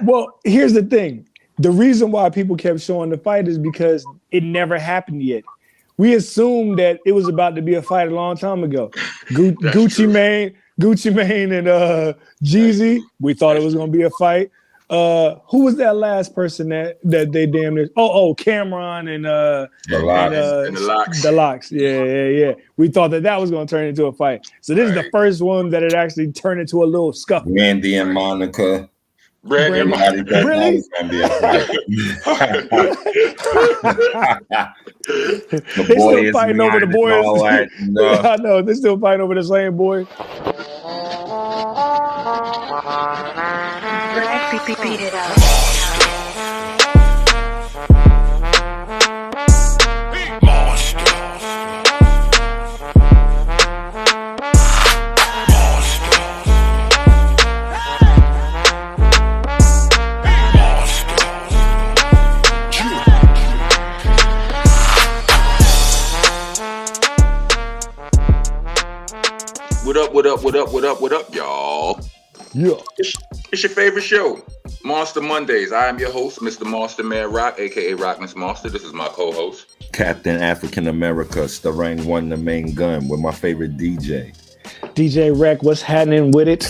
Well, here's the thing. The reason why people kept showing the fight is because it never happened yet. We assumed that it was about to be a fight a long time ago. Gucci Mane and Jeezy, we thought it was going to be a fight. Who was that last person that they damn near? Cameron and the Locks. Yeah. We thought that was going to turn into a fight. So this is the first one that it actually turned into a little scuffle. Randy and Monica. Really? The they still fighting over the boys. I know they still fighting over the same boy. Beat it up. What up, y'all? Yeah. It's your favorite show, Monsta Mondayz. I am your host, Mr. Monster Man Rock, aka Rockness Monster. This is my co-host, Captain African America, Starang one the main gun with my favorite DJ. DJ Rek, what's happening with it?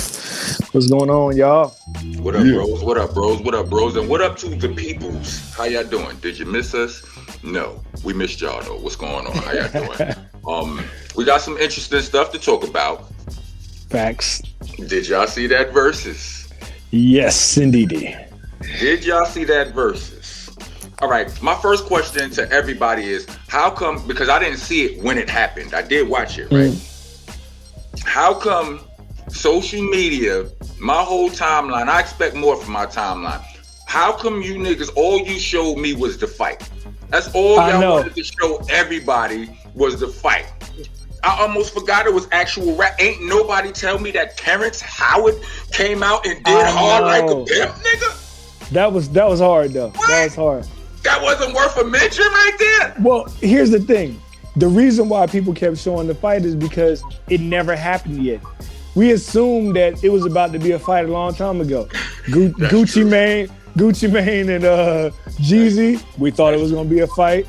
What's going on, y'all? What up, bros? What up, bros? What up, bros? And what up to the peoples? How y'all doing? Did you miss us? No, we missed y'all though. What's going on? How y'all doing? We got some interesting stuff to talk about. Facts. Did y'all see that versus? Yes, indeed. Did y'all see that versus? All right, my first question to everybody is, how come, because I didn't see it when it happened. I did watch it, right? How come social media, my whole timeline, I expect more from my timeline. How come you niggas, all you showed me was the fight? That's all y'all wanted to show everybody was the fight. I almost forgot it was actual rap. Ain't nobody tell me that Terrence Howard came out and did hard like a pimp, nigga. That was hard though. What? That was hard. That wasn't worth a mention right there. Well, here's the thing. The reason why people kept showing the fight is because it never happened yet. We assumed that it was about to be a fight a long time ago. Gucci Mane and Jeezy, we thought it was going to be a fight.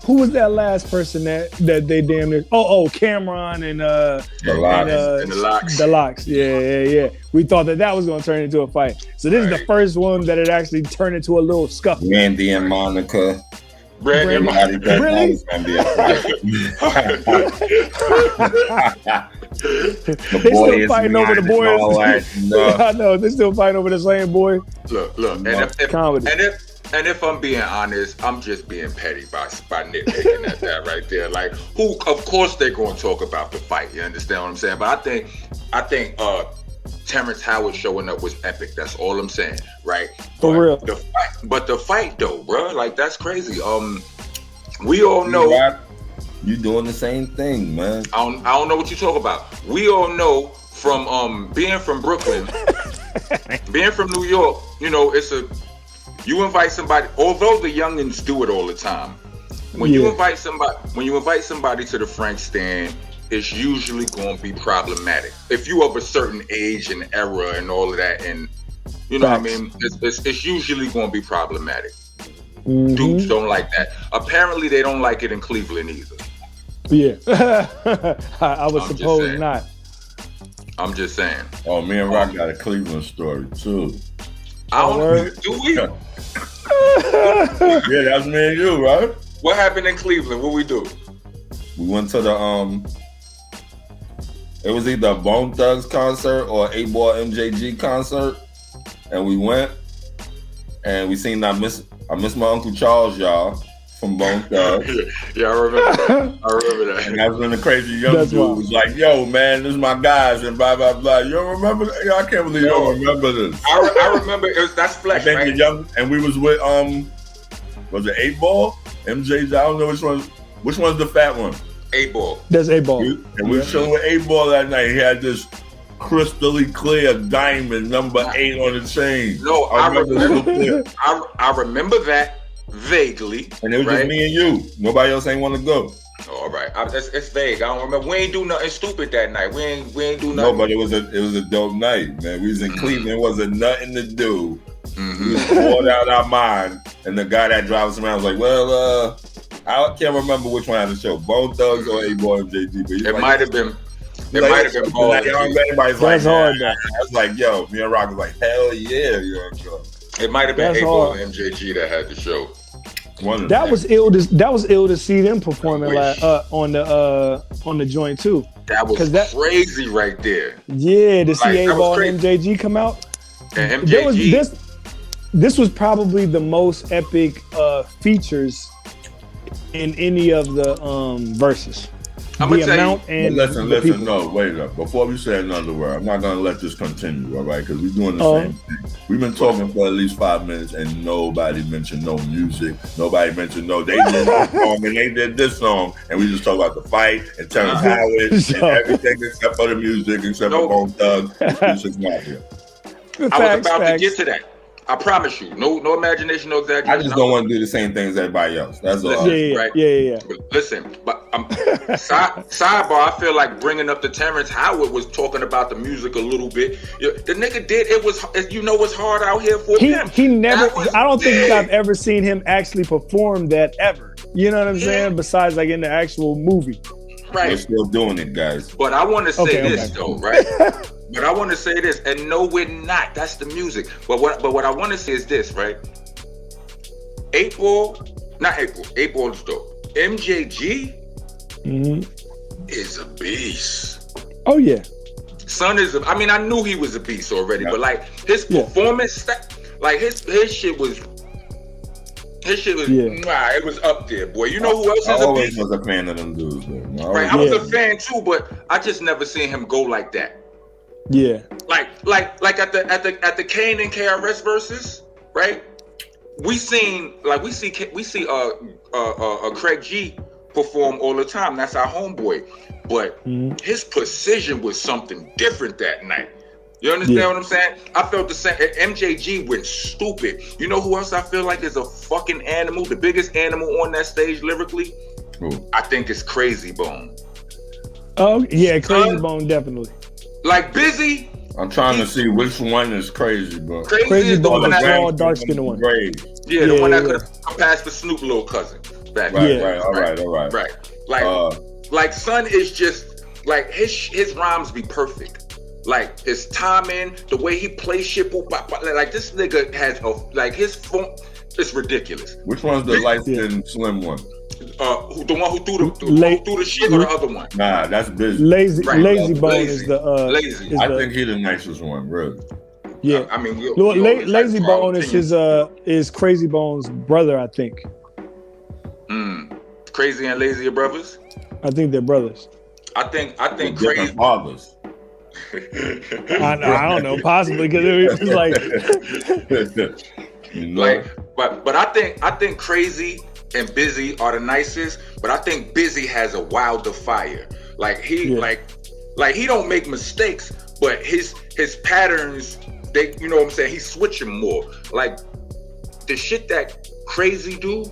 Who was that last person that they damn near? Cameron and the Locks. Yeah. We thought that was going to turn into a fight. So this is the first one that it actually turned into a little scuffle. Randy and Monica. Really? The they still fighting over the boys. I know they still fighting over the same boy. Look, and if I'm being honest, I'm just being petty by nitpicking at that right there. Like, of course they're going to talk about the fight. You understand what I'm saying? But I think Terrence Howard showing up was epic. That's all I'm saying, right? For real. But the fight though, bro, like that's crazy. We all know you doing the same thing, man. I don't know what you talk about. We all know from being from Brooklyn, being from New York, you know, you invite somebody, although the youngins do it all the time. When you invite somebody to the Frank stand, it's usually going to be problematic. If you of a certain age and era and all of that, and you know what I mean, it's usually going to be problematic. Dudes don't like that. Apparently, they don't like it in Cleveland either. Yeah, I would suppose not. I'm just saying. Oh, me and Rock got a Cleveland story too. I don't know. Do we? Yeah, that's me and you, right? What happened in Cleveland? What we do? We went to the it was either a Bone Thugs concert or 8-Ball MJG concert, and we went and we seen I miss my Uncle Charles, y'all, from Bone Thugs. Yeah, I remember that. And that's when the crazy young dude was like, "Yo, man, this is my guys," and blah blah blah. You don't remember that? Yo, I can't believe you don't remember this. I remember that's Flex, I think right? And we was with was it 8-Ball? MJG? I don't know which one. Which one's the fat one? 8-Ball. That's 8-Ball. And we were showing with 8-Ball that night. He had this crystally clear diamond number 8 on the chain. No, I remember that vaguely. And it was just me and you. Nobody else ain't want to go. All right, it's vague. I don't remember. We ain't do nothing stupid that night. We ain't do nothing. No, but it was a dope night, man. We was in Cleveland. It wasn't nothing to do We was bored out our mind, and the guy that drives us around was like, well, I can't remember which one had the show, Bone Thugs or A-Boy MJG. But it might have been. It might have been Bone Thugs. Everybody's like, hard, I was like, yo, me and Rock was like, hell yeah, It might have been A-Boy MJG that had the show. That was ill to see them performing on the joint too. That was crazy right there. Yeah, to see A-Ball and MJG come out. And MJG. This was probably the most epic features in any of the verses. I'm gonna tell you. Listen. No, wait up. Before we say another word, I'm not gonna let this continue, all right? Because we're doing the same thing. We've been talking for at least 5 minutes, and nobody mentioned no music. Nobody mentioned they did this song and they did this song, and we just talk about the fight and Terrence Howard and everything except for the music, except for Bone Thugs and 6 Mafia. I was about to get to that. I promise you, no imagination, no exaggeration. I just don't want to do the same things as everybody else. That's all. Yeah. But listen, sidebar. I feel like bringing up the Terrence Howard was talking about the music a little bit. The nigga did. It was, it's hard out here for him. He never. I don't think I've ever seen him actually perform that ever. You know what I'm saying? Besides, like in the actual movie. Right. We're still doing it, guys. But I want to say this though, right? But I want to say this, and no, we're not. That's the music. But what I want to say is this, right? 8-Ball is dope. MJG is a beast. Oh yeah. Son is. I knew he was a beast already, but like his performance, like his shit was. It was up there, boy. You know who else is a beast? I always was a fan of them dudes, though. Right, I was a fan too, but I just never seen him go like that. Yeah. Like at the Kane and KRS verses, right? We see Craig G perform all the time. That's our homeboy. But his precision was something different that night. You understand what I'm saying? I felt the same. MJG went stupid. You know who else I feel like is a fucking animal? The biggest animal on that stage lyrically? Who? I think it's Crazy Bone. Oh, yeah, Crazy Bone, definitely. Like Busy. I'm trying to see which one is Crazy Bone. Crazy is the one that tall, dark-skinned one. Yeah, the one that could have passed for Snoop little cousin. Back All right. Right. Like Son is just like his rhymes be perfect. Like his timing, the way he plays shit, like this nigga has his phone. It's ridiculous. Which one's the light-skinned slim one? The one who threw the shit, or the other one? Nah, that's Busy. Lazy Bone is the Lazy. I think he's the nicest one, really. Yeah, Lazy Bone is Crazy Bone's brother, I think. Crazy and Lazy are brothers. I think they're brothers. I think Crazy fathers. I don't know, possibly because it was but I think Crazy and Busy are the nicest, but I think Busy has a wilder fire. Like he he don't make mistakes, but his patterns, you know what I'm saying, he's switching more. Like the shit that Crazy do,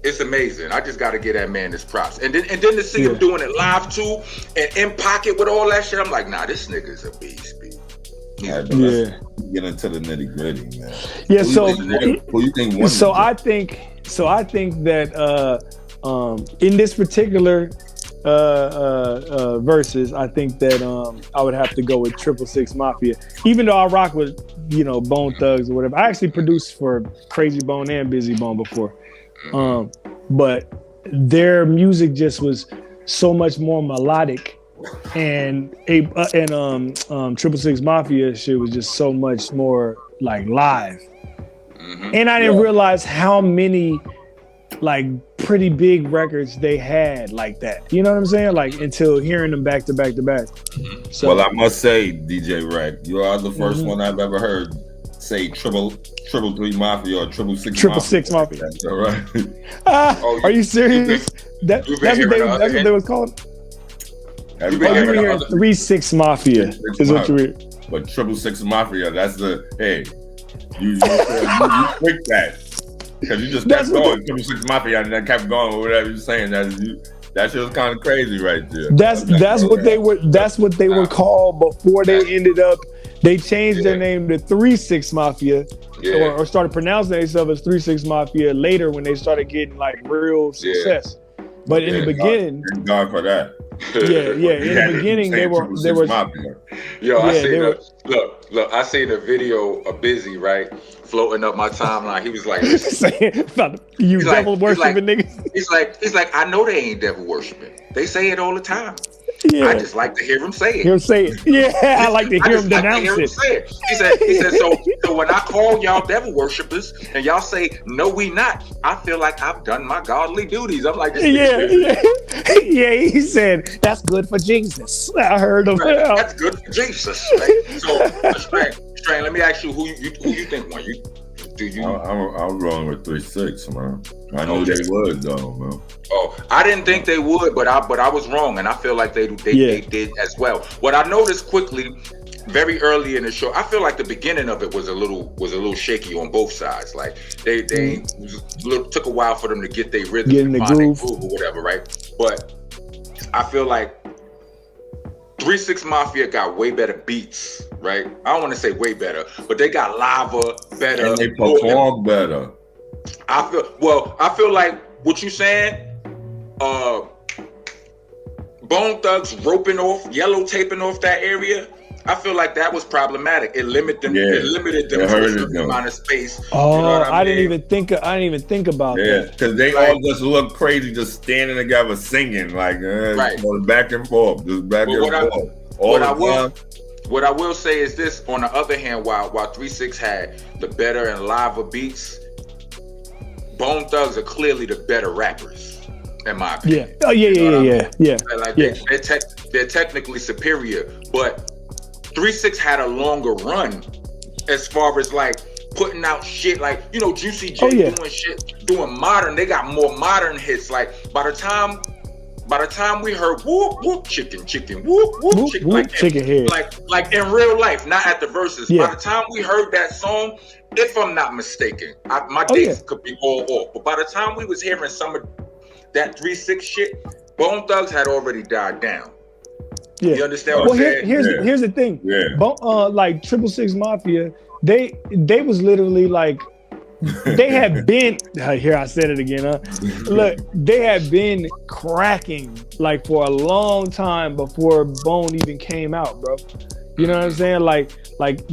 it's amazing. I just gotta give that man his props. And then to see him doing it live too, and in pocket with all that shit, I'm like, nah, this nigga's a beast. Get into the nitty gritty, man. Yeah. Who you think won? So I think that in this particular verses, I think that I would have to go with 666 Mafia. Even though I rock with Bone Thugs or whatever, I actually produced for Crazy Bone and Busy Bone before. But their music just was so much more melodic, and 666 Mafia shit was just so much more like live. And I didn't realize how many like pretty big records they had like that. You know what I'm saying? Like until hearing them back to back to back. So, well, I must say, DJ Rek, you are the first one I've ever heard say 333 Mafia or 666 Mafia. That's all right. Are you serious? That's what they was called. You were hearing 3-6 Mafia is what you were. But 666 Mafia, that's the you quick that because you just kept going 666 Mafia and then kept going with whatever you're saying. That shit was kind of crazy right there. That's what they were. That's what they were called before they ended up They changed their name to 3-6 Mafia, or started pronouncing themselves as 3-6 Mafia later when they started getting like real success. But in the beginning, thank God for that. In the beginning they were Mafia. Yo, I seen look, I seen a video of Busy, right, floating up my timeline. He was like, saying you devil worshiping niggas. He's like, I know they ain't devil worshiping. They say it all the time. Yeah. I just like to hear him say it. Yeah, I like to hear him denounce it. He said, so when I call y'all devil worshipers and y'all say, no, we not, I feel like I've done my godly duties. I'm like, yeah, he said, that's good for Jesus. I heard him. Right. That's good for Jesus. Right? So, Strain, let me ask you who you think won. I'm rolling with 3-6, man. I know they would though, man. Oh, I didn't think they would, but I was wrong, and I feel like they did as well. What I noticed quickly, very early in the show, I feel like the beginning of it was a little shaky on both sides. Like they took a while for them to get their rhythm, get in the groove or whatever, right? But I feel like 3-6 Mafia got way better beats, right? I don't want to say way better, but they got lava better. And they perform better. I feel like what you saying, Bone Thugs yellow taping off that area, I feel like that was problematic. It limited them to a certain amount of space. Oh, you know I didn't even think about that. Yeah, because they all just look crazy, just standing together singing, like back and forth, just back and forth. What I will say is this: on the other hand, while 3-6 had the better and lava beats, Bone Thugs are clearly the better rappers, in my opinion. Yeah. Oh yeah. Like they're technically superior, but 3-6 had a longer run as far as like putting out shit, like, you know, Juicy J doing shit, doing modern. They got more modern hits. Like by the time we heard whoop whoop chicken whoop whoop chicken, like chicken head, like in real life, not at the verses. Yeah. By the time we heard that song, if I'm not mistaken, my dates could be all off, but by the time we was hearing some of that 3-6 shit, Bone Thugs had already died down. Yeah. You understand what I'm saying? Here's the thing. Yeah. Like 666 Mafia, they was literally like, they had been, here I said it again, huh? Look, they had been cracking like for a long time before Bone even came out, bro. You know what I'm saying? Like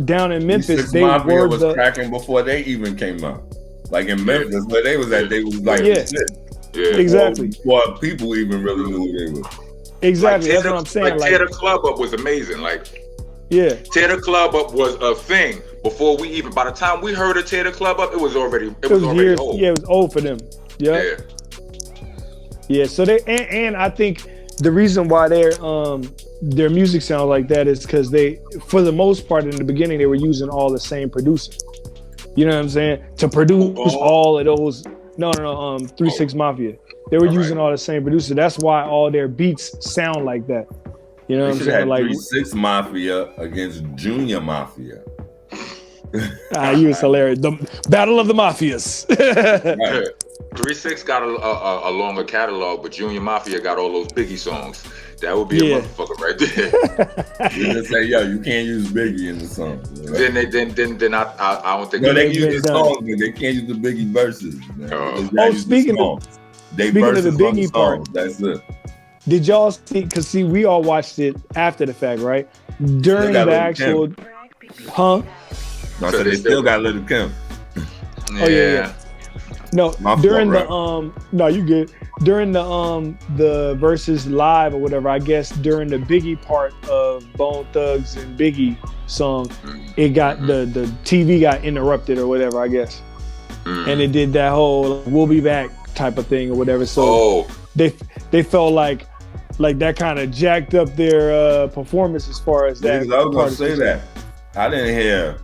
down in Memphis, they were cracking before they even came out. Like in Memphis, where they was at, they was like shit. Yeah, exactly. Before people even really knew who they were. Exactly, that's what I'm saying. Like Tear the Club Up was amazing. Like, Tear the Club Up was a thing before we even. By the time we heard of Tear the Club Up, it was already years, old. Yeah, it was old for them. Yeah. So they and I think the reason why their music sounds like that is because they, for the most part, in the beginning, they were using all the same producer. You know what I'm saying? To produce all of those. No, 3-6 Mafia. They were using all the same producer. That's why all their beats sound like that. You know what I'm saying? Like 3-6 Mafia against Junior Mafia. You was hilarious. The Battle of the Mafias. 3-6 got a longer catalog, but Junior Mafia got all those Biggie songs. That would be a motherfucker right there. You just say, yo, you can't use Biggie in the song. Right? Then I don't think. No, they use the songs, but they can't use the Biggie verses. Speaking of the Biggie part, that's it. Did y'all see? Because we all watched it after the fact, right? During the actual, No, so they still got Little Kim. Yeah. No, during the no, you good. During the versus live or whatever, I guess during the Biggie part of Bone Thugs and Biggie song, it got the TV got interrupted or whatever, I guess, and it did that whole "we'll be back" type of thing or whatever. So they felt like that kind of jacked up their performance as far as that. I was gonna say that I didn't hear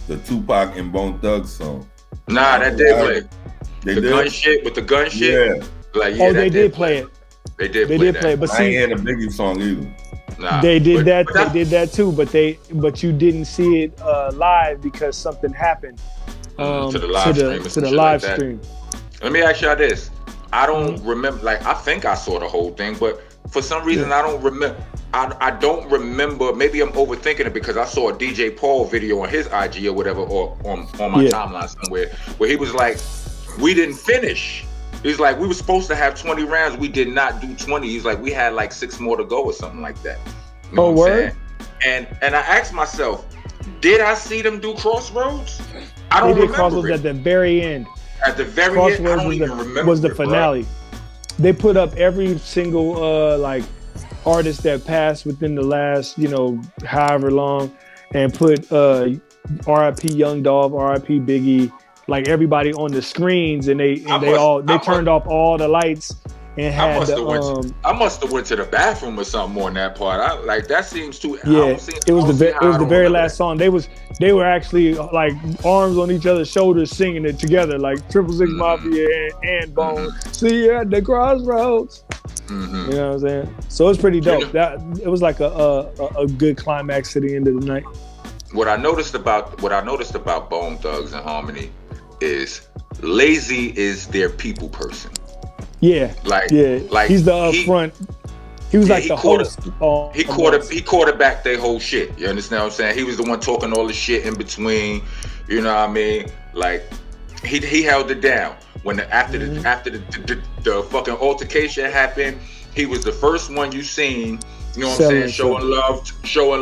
the Tupac and Bone Thugs song. Nah, that did play. The gun shit with the gun shit. Yeah. Like, they did play it. They did play it. But I ain't heard the Biggie song either. Nah, they did that. They did that too. But you didn't see it live because something happened to the live stream. Let me ask y'all this. I don't remember. Like, I think I saw the whole thing, but for some reason I don't remember. I don't remember. Maybe I'm overthinking it because I saw a DJ Paul video on his IG or whatever, or on my timeline somewhere, where he was like, "We didn't finish." He's like, "We were supposed to have 20 rounds. We did not do 20." He's like, "We had like 6 more to go or something like that." You know what I'm saying? And I asked myself, did I see them do Crossroads? I don't remember. They did Crossroads at the very end. At the very end, I don't even remember. Was the finale? They put up every single like artist that passed within the last, however long, and put R.I.P. Young Dolph, R.I.P. Biggie, like everybody on the screens, and they turned off all the lights and had I must have went to the bathroom or something on that part. That seems too. Yeah, it was the very last song. They were actually like arms on each other's shoulders singing it together, like 666 Mafia and Bone. See you at the crossroads. You know what I'm saying? So it's pretty dope. That it was like a good climax to the end of the night. What I noticed about Bone Thugs and Harmony is Lazy is their people person. Yeah, he's the upfront. He was like the host. He quarterbacked their whole shit. You understand what I'm saying? He was the one talking all the shit in between. You know what I mean? Like he held it down. When after the fucking altercation happened, he was the first one you seen. You know what I'm saying? Showing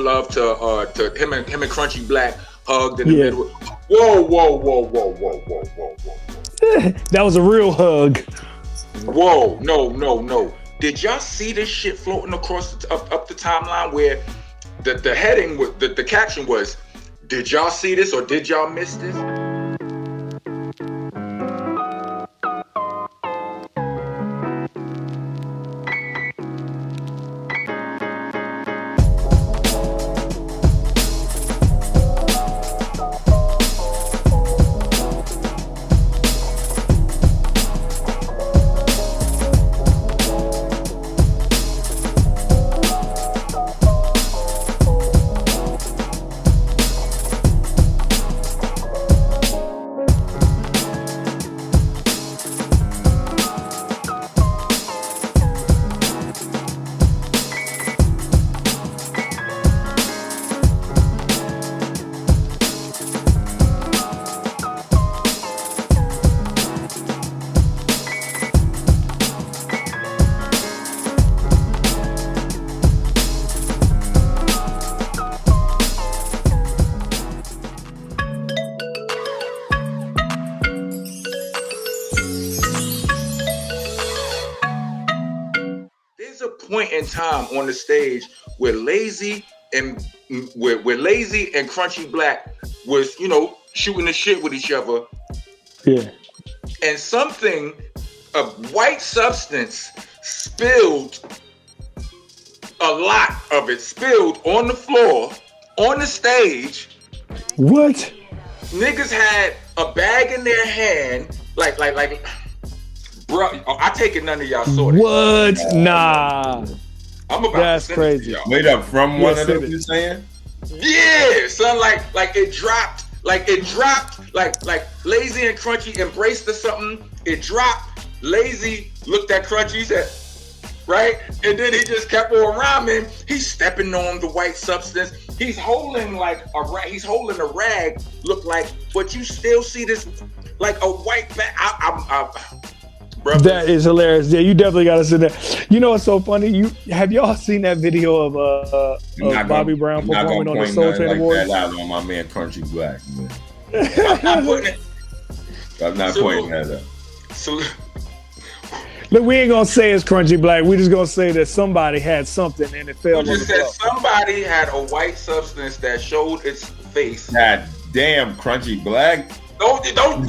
love to him and Crunchy Black hugged in the middle. Whoa. That was a real hug. Whoa, no. Did y'all see this shit floating across up the timeline where the heading, the caption was, "Did y'all see this or did y'all miss this?" Point in time on the stage where Lazy and Crunchy Black was, shooting the shit with each other. Yeah. And something, a white substance spilled, a lot of it spilled on the floor, on the stage. What? Niggas had a bag in their hand, like bro, I take it none of y'all saw this. What? Nah. I'm about That's to crazy. Wait up, from one of them you saying? Yeah, son, like it dropped, like Lazy and Crunchy embraced or something. It dropped. Lazy looked at Crunchy, said, right? And then he just kept on rhyming. He's stepping on the white substance. He's holding a rag, look like, but you still see this like a white bag. Brothers. That is hilarious. Yeah, you definitely got to sit there. You know what's so funny? Have y'all seen that video of Bobby Brown performing on the Soul Train Awards? That out on my man Crunchy Black, man. I'm not pointing that out. Look, we ain't gonna say it's Crunchy Black. We just gonna say that somebody had something and it fell on the floor. Somebody had a white substance that showed its face. God damn, Crunchy Black. Don't put it on him.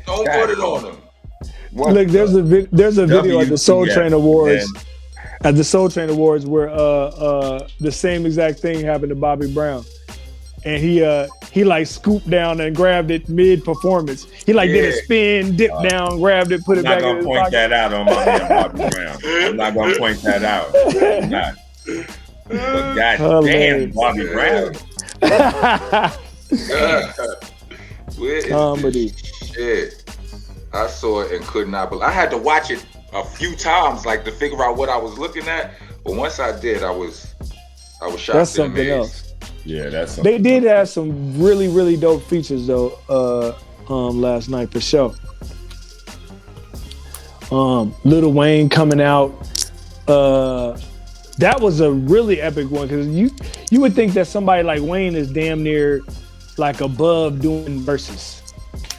Don't put it on him. Look, there's a video at the Soul Train Awards. Man. At the Soul Train Awards, where the same exact thing happened to Bobby Brown, and he like scooped down and grabbed it mid performance. He did a spin, dipped down, grabbed it, put it back in his pocket. I'm not gonna point that out on my man Bobby Brown. I'm not gonna point that out. I'm not. But goddamn, Bobby Brown. Comedy. Shit. I saw it and could not believe. I had to watch it a few times, like to figure out what I was looking at. But once I did, I was shocked. That's something else. Yeah, that's something. They did have some really, really dope features though. Last night for sure. Lil Wayne coming out. That was a really epic one because you would think that somebody like Wayne is damn near like above doing verses.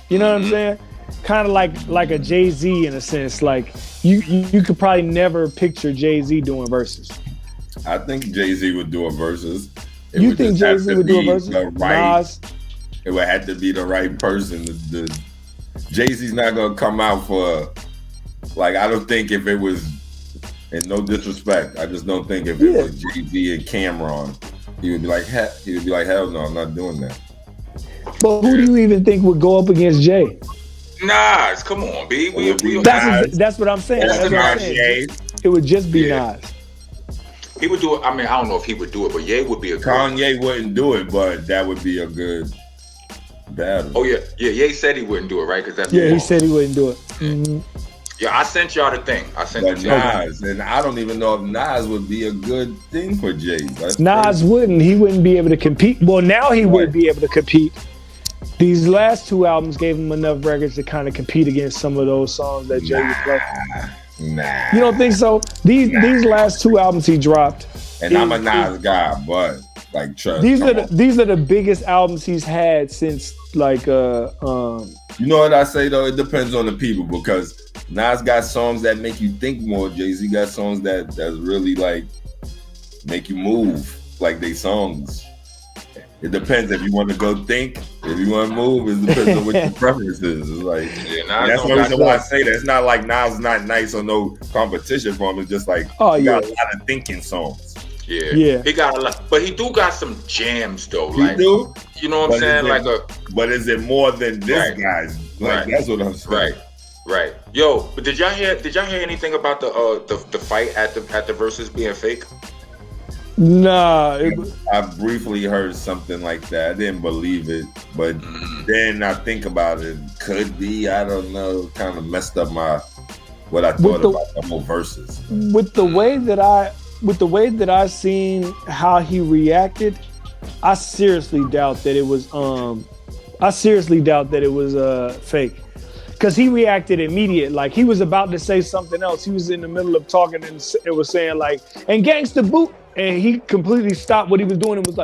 You know what I'm saying? Kind of like a Jay-Z in a sense. Like you could probably never picture Jay-Z doing verses. I think Jay-Z would do a verses. You think Jay-Z would do a verses? Nas? It would have to be the right person. Jay-Z's not gonna come out for like, I don't think if it was, and no disrespect, I just don't think if it was Jay-Z and Cameron, he would be like, hell no, I'm not doing that. But who do you even think would go up against Jay? Nas, come on, B. That's what I'm saying. That's what I'm saying. It would just be Nas. He would do it. I mean, I don't know if he would do it, but Ye would be a good. Kanye wouldn't do it, but that would be a good battle. Oh yeah. Ye said he wouldn't do it, right? Because that's he said he wouldn't do it. Mm-hmm. Yeah, I sent y'all the thing. I sent it to Nas, and I don't even know if Nas would be a good thing for Jay. Nas wouldn't. He wouldn't be able to compete. Well, now he would be able to compete. These last two albums gave him enough records to kind of compete against some of those songs that Jay was playing. Nah. You don't think so? These last two albums he dropped. And I'm a Nas guy, but like trust. These are the biggest albums he's had since like You know what I say though? It depends on the people because Nas got songs that make you think more. Jay-Z got songs that's really like make you move like they songs. It depends if you want to go think, if you want to move, it depends on what your preference is. It's like that's the reason why I say that. It's not like Nas is not nice or no competition for him. It's just like he got a lot of thinking songs. Yeah. He got a lot, but he do got some jams though. He like, do? You know what I'm saying? But is it more than this guy's? Like that's what I'm saying. Right. Yo, but did y'all hear anything about the fight at the Versus being fake? Nah. I briefly heard something like that. I didn't believe it, but then I think about it. Could be. I don't know. Kind of messed up what I thought about the whole Versus. With the way that I seen how he reacted, I seriously doubt that it was fake. Because he reacted immediate, like he was about to say something else. He was in the middle of talking and it was saying like, and gangsta boot, and he completely stopped what he was doing and was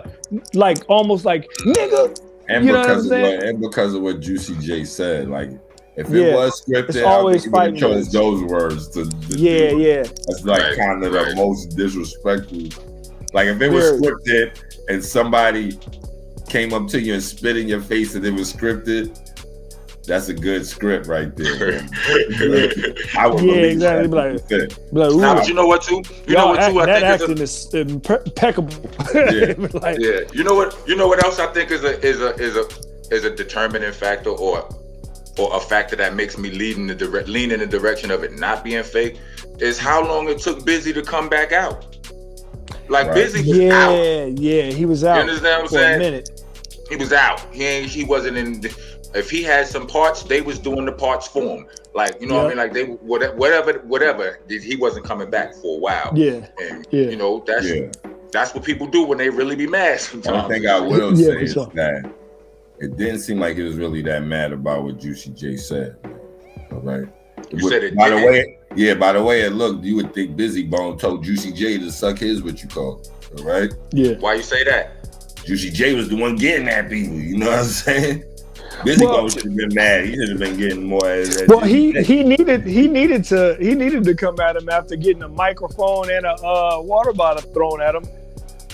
like almost like nigga. And you know what I'm saying? Because of what Juicy J said, like if it was scripted, it's always fighting. Chose those words to yeah. That's like kind of the most disrespectful. Like if it was scripted and somebody came up to you and spit in your face and it was scripted. That's a good script right there. I would believe exactly. That. Now, but you know what too? That acting is impeccable. Yeah. You know what else I think is a determining factor or a factor that makes me lean in the direction of it not being fake is how long it took Busy to come back out. Like Busy was out. Yeah, he was out. You understand what I'm saying? For a minute. He was out. He wasn't in. If he had some parts, they was doing the parts for him. Like, you know what I mean? Like they whatever. He wasn't coming back for a while. Yeah. And you know, that's what people do when they really be mad sometimes. One thing I will say is that it didn't seem like he was really that mad about what Juicy J said. All right. Said it. By the way it looked, you would think Busy Bone told Juicy J to suck his what you call. All right? Yeah. Why you say that? Juicy J was the one getting at people, you know what I'm saying? Busy Bone should have been mad. He should have been getting more. He needed to come at him after getting a microphone and a water bottle thrown at him.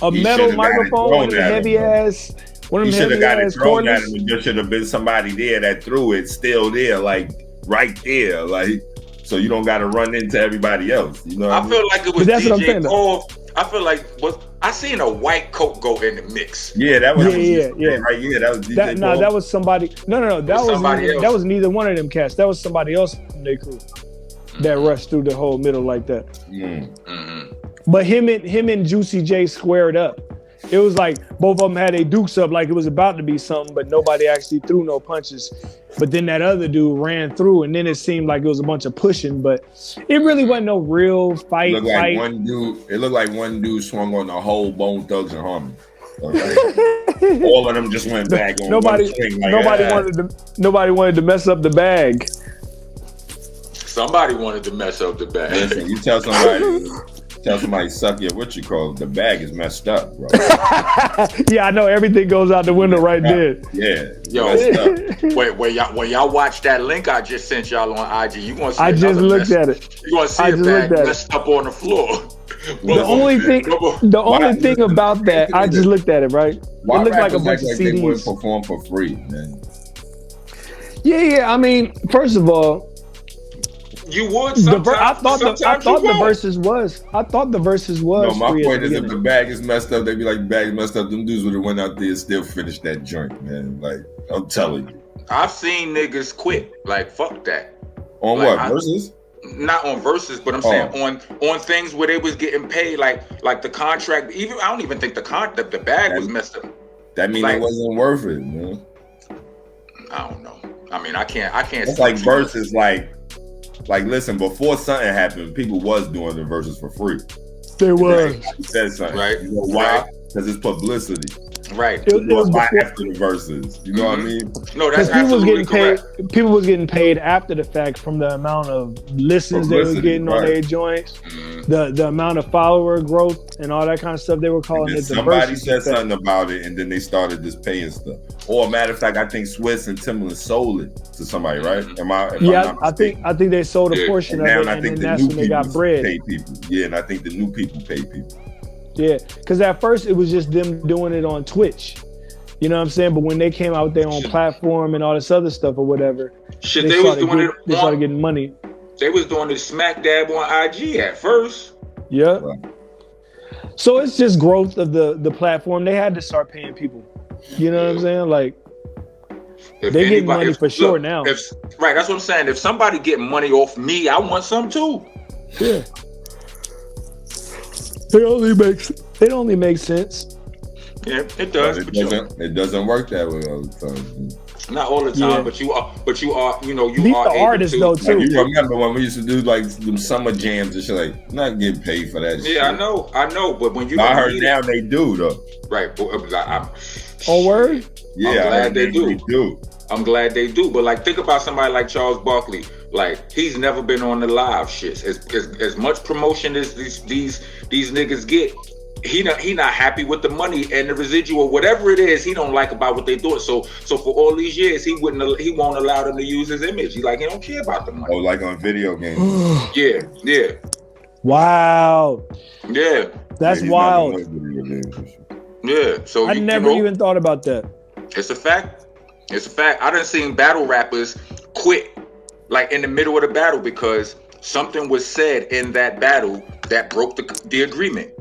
A metal microphone with a heavy ass. He should have got it thrown at him, and there should have been somebody there that threw it, still there, like right there, like so you don't got to run into everybody else. You know, I feel like it was DJ Cole. I feel like I seen a white coat go in the mix. Yeah, that was right. Yeah, that was DJ Cole. That was somebody. No, that was neither one of them cats. That was somebody else from their crew that rushed through the whole middle like that. But him and Juicy J squared up. It was like both of them had their dukes up like it was about to be something, but nobody actually threw no punches. But then that other dude ran through, and then it seemed like it was a bunch of pushing, but it really wasn't no real fight. It looked like one dude swung on the whole Bone Thugs and Harmony. All of them just went back on nobody wanted to mess up the bag. Somebody wanted to mess up the bag. Listen, you tell somebody suck your the bag is messed up, bro. Yeah, I know everything goes out the window right there. Yeah. Yo, wait, when y'all watch that link I just sent y'all on IG, you gonna see I just looked at it. You gonna see a bag messed up on the floor. The only thing about that, I just looked at it, right? Why it looked like a bunch of CDs. They wouldn't perform for free, man. Yeah. I mean, first of all, you would. Sometimes, I thought the verses was. No, my point is, if the bag is messed up, they be like, the bag is messed up. Them dudes would have went out there and still finished that joint, man. Like, I'm telling you. I've seen niggas quit. Like, fuck that. On like, what, verses? Not on verses, but I'm saying on things where they was getting paid, like the contract. Even I don't even think the bag was messed up. That means it wasn't worth it, man. I don't know. I mean, I can't. It's like verses, like listen. Before something happened, people was doing the verses for free. They was. Said something, right? You know why? Because it's publicity. Right. It was after the verses. You know what I mean? No, that's absolutely correct. People was getting paid after the fact from the amount of listens they was getting on their joints, the amount of follower growth and all that kind of stuff. They were calling it the somebody said something about it, and then they started just paying stuff. Or matter of fact, I think Swiss and Timbaland sold it to somebody, right? I think they sold a portion of it, and then that's when they got bread. Pay people. Yeah, and I think the new people pay people. Yeah, because at first it was just them doing it on Twitch. You know what I'm saying? But when they came out with their own platform and all this other stuff or whatever, they started getting money. They was doing the smack dab on IG at first. Yeah. So it's just growth of the platform. They had to start paying people. You know what I'm saying? Like, they get money for sure now. Right, that's what I'm saying. If somebody getting money off me, I want some too. Yeah. It only makes sense. Yeah, it does. It doesn't work that way all the time. Not all the time, but you are. You know, you are the artist though too. Like, you remember when we used to do like them summer jams and shit? Like, not getting paid for that. Yeah, shit. I know. But when you, I heard now they do though. Right. Oh, word. Yeah, I'm glad they do. They do. I'm glad they do. But like, think about somebody like Charles Barkley. Like, he's never been on the live shit. As much promotion as these niggas get, he not happy with the money and the residual, whatever it is, he don't like about what they do. So for all these years, he won't allow them to use his image. He don't care about the money. Oh, like on video games. Yeah. Wow. Yeah. That's wild. Yeah. So I never even thought about that. It's a fact. I done seen battle rappers quit like in the middle of the battle because something was said in that battle that broke the agreement.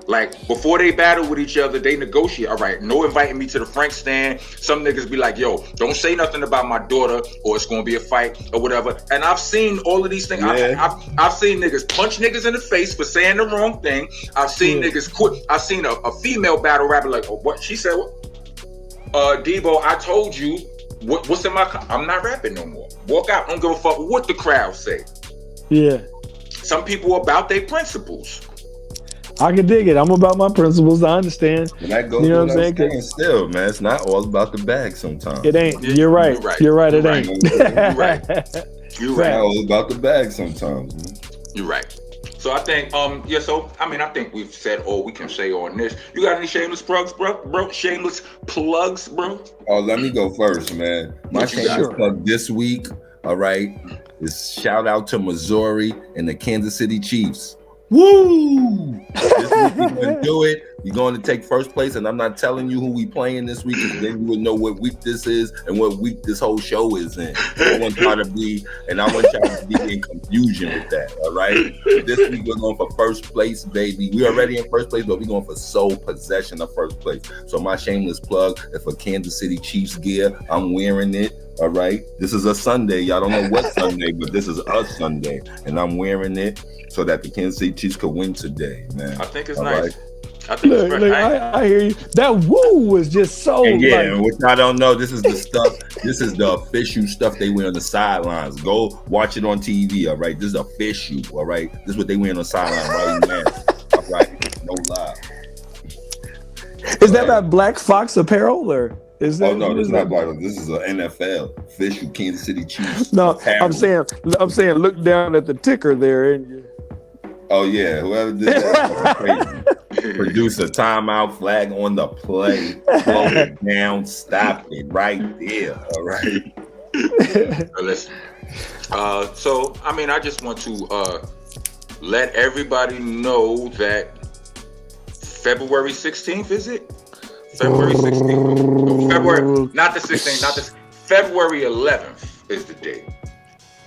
Like, before they battle with each other, they negotiate. All right, no inviting me to the Frank stand. Some niggas be like, yo, don't say nothing about my daughter or it's gonna be a fight or whatever. And I've seen all of these things. Yeah. I've seen niggas punch niggas in the face for saying the wrong thing. I've seen niggas quit. I've seen a female battle rapper like, oh, what? She said, Debo, I told you, what's in my I'm not rapping no more. Walk out. Don't give a fuck what the crowd say. Yeah. Some people are about their principles. I can dig it. I'm about my principles. I understand. And that goes, you know what I'm saying? Still, man, it's not all about the bag sometimes. It ain't. You're right. You're right. It ain't. You're right. It's not all about the bag sometimes, man. You're right. So I think, so I think we've said all we can say on this. You got any shameless plugs, bro? Shameless plugs, bro? Oh, let me go first, man. My shameless plug this week, all right, is shout out to Missouri and the Kansas City Chiefs. Woo! This week we're gonna do it. You're going to take first place, and I'm not telling you who we playing this week, because then you would know what week this is and what week this whole show is in. I want y'all to be in confusion with that. All right. This week we're going for first place, baby. We already in first place, but we're going for sole possession of first place. So my shameless plug is for Kansas City Chiefs gear. I'm wearing it. All right. This is a Sunday. Y'all don't know what Sunday, but this is a Sunday, and I'm wearing it so that the Kansas City Chiefs could win today, man. I think it's all nice. Right? I think it's Look, I hear you. That woo was just so. And yeah, like, and which I don't know. This is the stuff. This is the official stuff they wear on the sidelines. Go watch it on TV. All right, this is official. All right, this is what they wear on the sideline right now. All right, no lie. Is that not Black Fox apparel or is that? Oh no, this is not Black. This is an NFL official Kansas City Chiefs. No, apparel. I'm saying, look down at the ticker there, and you. Oh yeah, whoever did that, crazy. Producer, timeout, flag on the play, slow it down, stop it right there. All right. Listen. So I mean, I just want to let everybody know that February 16th, is it? February 16th. No, February, not the 16th, not the February 11th is the date.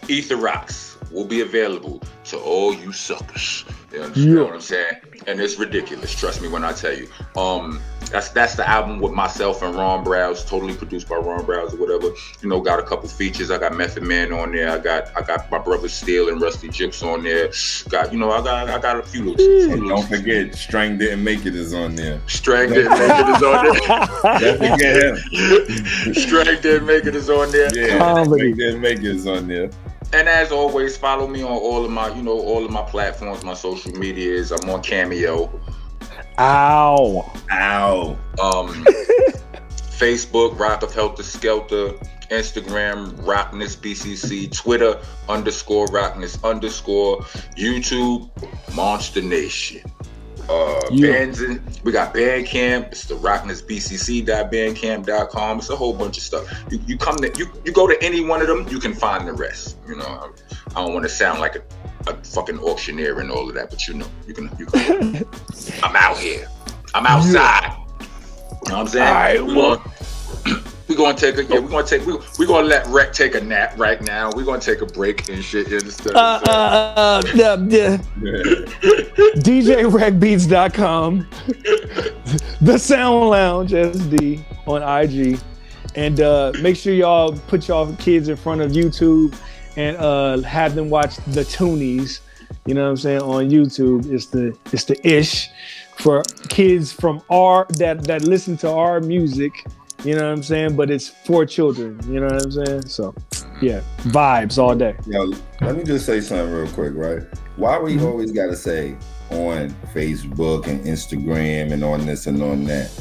Ether Rocks will be available to all you suckers. You understand what I'm saying? And it's ridiculous, trust me when I tell you. That's the album with myself and Ron Browse, totally produced by Ron Browse or whatever. You know, got a couple features. I got Method Man on there. I got my brother Steel and Rusty Jips on there. I got a few little. And don't forget, Strang Didn't Make It is on there. Strang Didn't Make It is on there. Don't forget him. Strang Didn't Make It is on there. Yeah, Strang Didn't Make It is on there. And as always, follow me on all of my platforms, my social medias. I'm on Cameo. Ow. Facebook, Rock of Helter Skelter. Instagram, Rockness BCC. Twitter, _Rockness_. YouTube, Monster Nation. Bands we got Bandcamp. It's the rocknessbcc.bandcamp.com. It's a whole bunch of stuff. You go to any one of them, you can find the rest. You know, I don't want to sound like a fucking auctioneer and all of that, but you can. I'm out here. I'm outside. You know what I'm saying? All right, we're gonna let Rek take a nap right now. We're gonna take a break and shit. You understand? DJRekBeats.com, The Sound Lounge SD on IG, and make sure y'all put y'all kids in front of YouTube and have them watch TheTunies. You know what I'm saying? On YouTube, it's the ish for kids from that listen to our music. You know what I'm saying? But it's for children. You know what I'm saying? So, yeah, vibes all day. Yo, let me just say something real quick, right? Why we always got to say on Facebook and Instagram and on this and on that?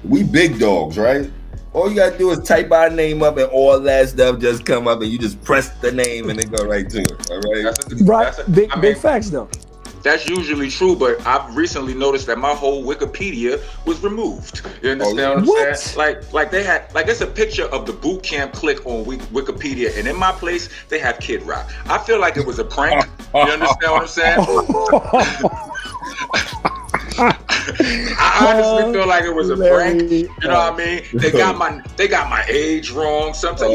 We big dogs, right? All you got to do is type our name up and all that stuff just come up and you just press the name and it go right to it, all right? Big facts, though. That's usually true, but I've recently noticed that my whole Wikipedia was removed. You understand what I'm saying? Like they had, it's a picture of the boot camp clique on Wikipedia, and in my place they have Kid Rock. I feel like it was a prank. You understand what I'm saying? I honestly feel like it was a prank. You know what I mean? They got my age wrong. Sometimes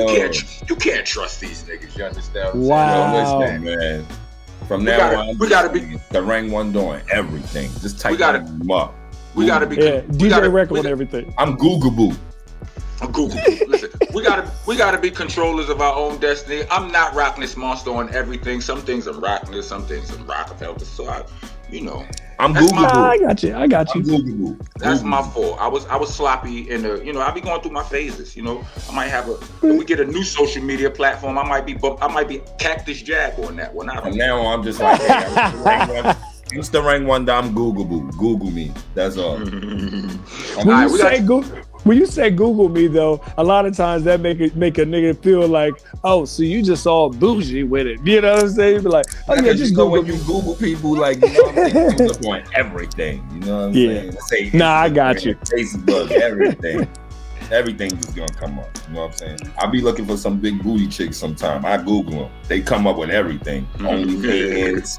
you can't trust these niggas. You understand what I'm saying? Wow, listen, man. From now on, we gotta be the rank one doing everything. Just type them up. We gotta be DJ Rek on everything. I'm Googleable. Listen, we gotta be controllers of our own destiny. I'm not Rockness Monster on everything. Some things I'm Rockness, some things I'm Rockefeller. So I'm Googleable. I got you. I'm Googleable. That's my fault. I was sloppy in the. I be going through my phases. I might have when we get a new social media platform, I might be Cactus Jack on that one. From now on, I'm just like, hey, it's the rank one that I'm Googleable. Google me. That's all. When you say Google me though, a lot of times that make a nigga feel like, oh, so you just all bougie with it. You know what I'm saying? Be like, oh yeah, just Google when you Google people, like, you know what I'm saying? It comes up on everything. You know what I'm saying? Say I got you. Facebook, everything. Everything is gonna come up. You know what I'm saying? I'll be looking for some big booty chicks sometime. I Google them. They come up with everything. OnlyFans.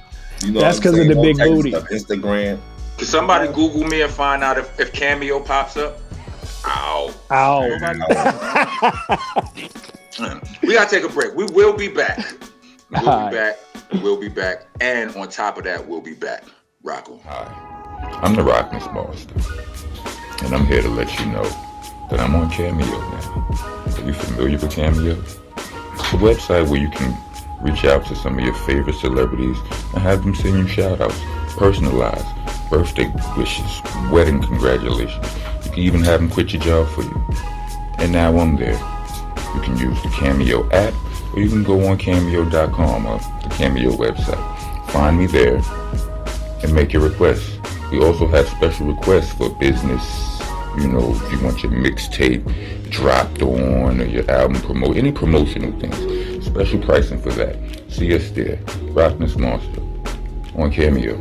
That's because of the big booty. Instagram. Can somebody Google me and find out if Cameo pops up? Ow. We gotta take a break. We will be back. We'll be back. And on top of that, we'll be back. Rocco. Hi, I'm the Rockness Monster, and I'm here to let you know that I'm on Cameo now. Are you familiar with Cameo? It's a website where you can reach out to some of your favorite celebrities and have them send you shout outs, personalized, birthday wishes, wedding congratulations. You can even have them quit your job for you. And now I'm there. You can use the Cameo app, or you can go on Cameo.com or the Cameo website. Find me there and make your requests. We also have special requests for business. You know, if you want your mixtape dropped on or your album promote, any promotional things. Special pricing for that. See us there. Rockness Monster on Cameo.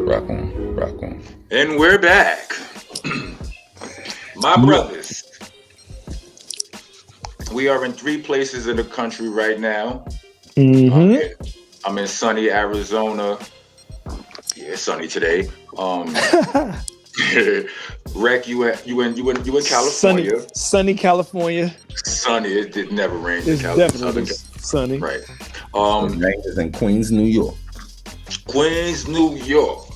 Rock on, rock on. And we're back. My brothers, we are in 3 places in the country right now. I'm in sunny Arizona. Yeah, it's sunny today. Rek, you in California. Sunny California. Sunny. It did never rain. It's definitely sunny. Right. Rain is in Queens, New York. Queens, New York.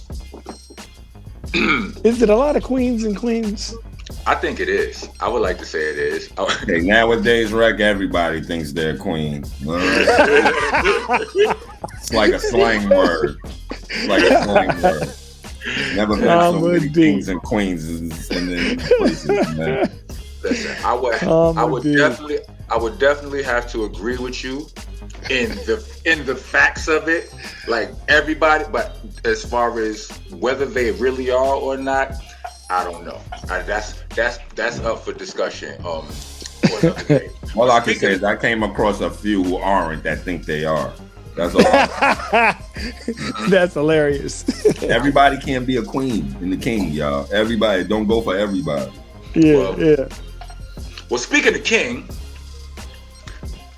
Is it a lot of queens in Queens? I think it is. I would like to say it is. Hey, nowadays, Rek, everybody thinks they're queen. It's like a slang word. It's like a slang word. Never been so many kings and queens in places, man. Listen, I would definitely have to agree with you in the facts of it, like everybody. But as far as whether they really are or not, I don't know. That's up for discussion. All I can say is I came across a few who aren't that think they are. That's all. That's hilarious. Everybody can't be a queen and the king, y'all. Everybody, don't go for everybody. Yeah. Well, speaking of king,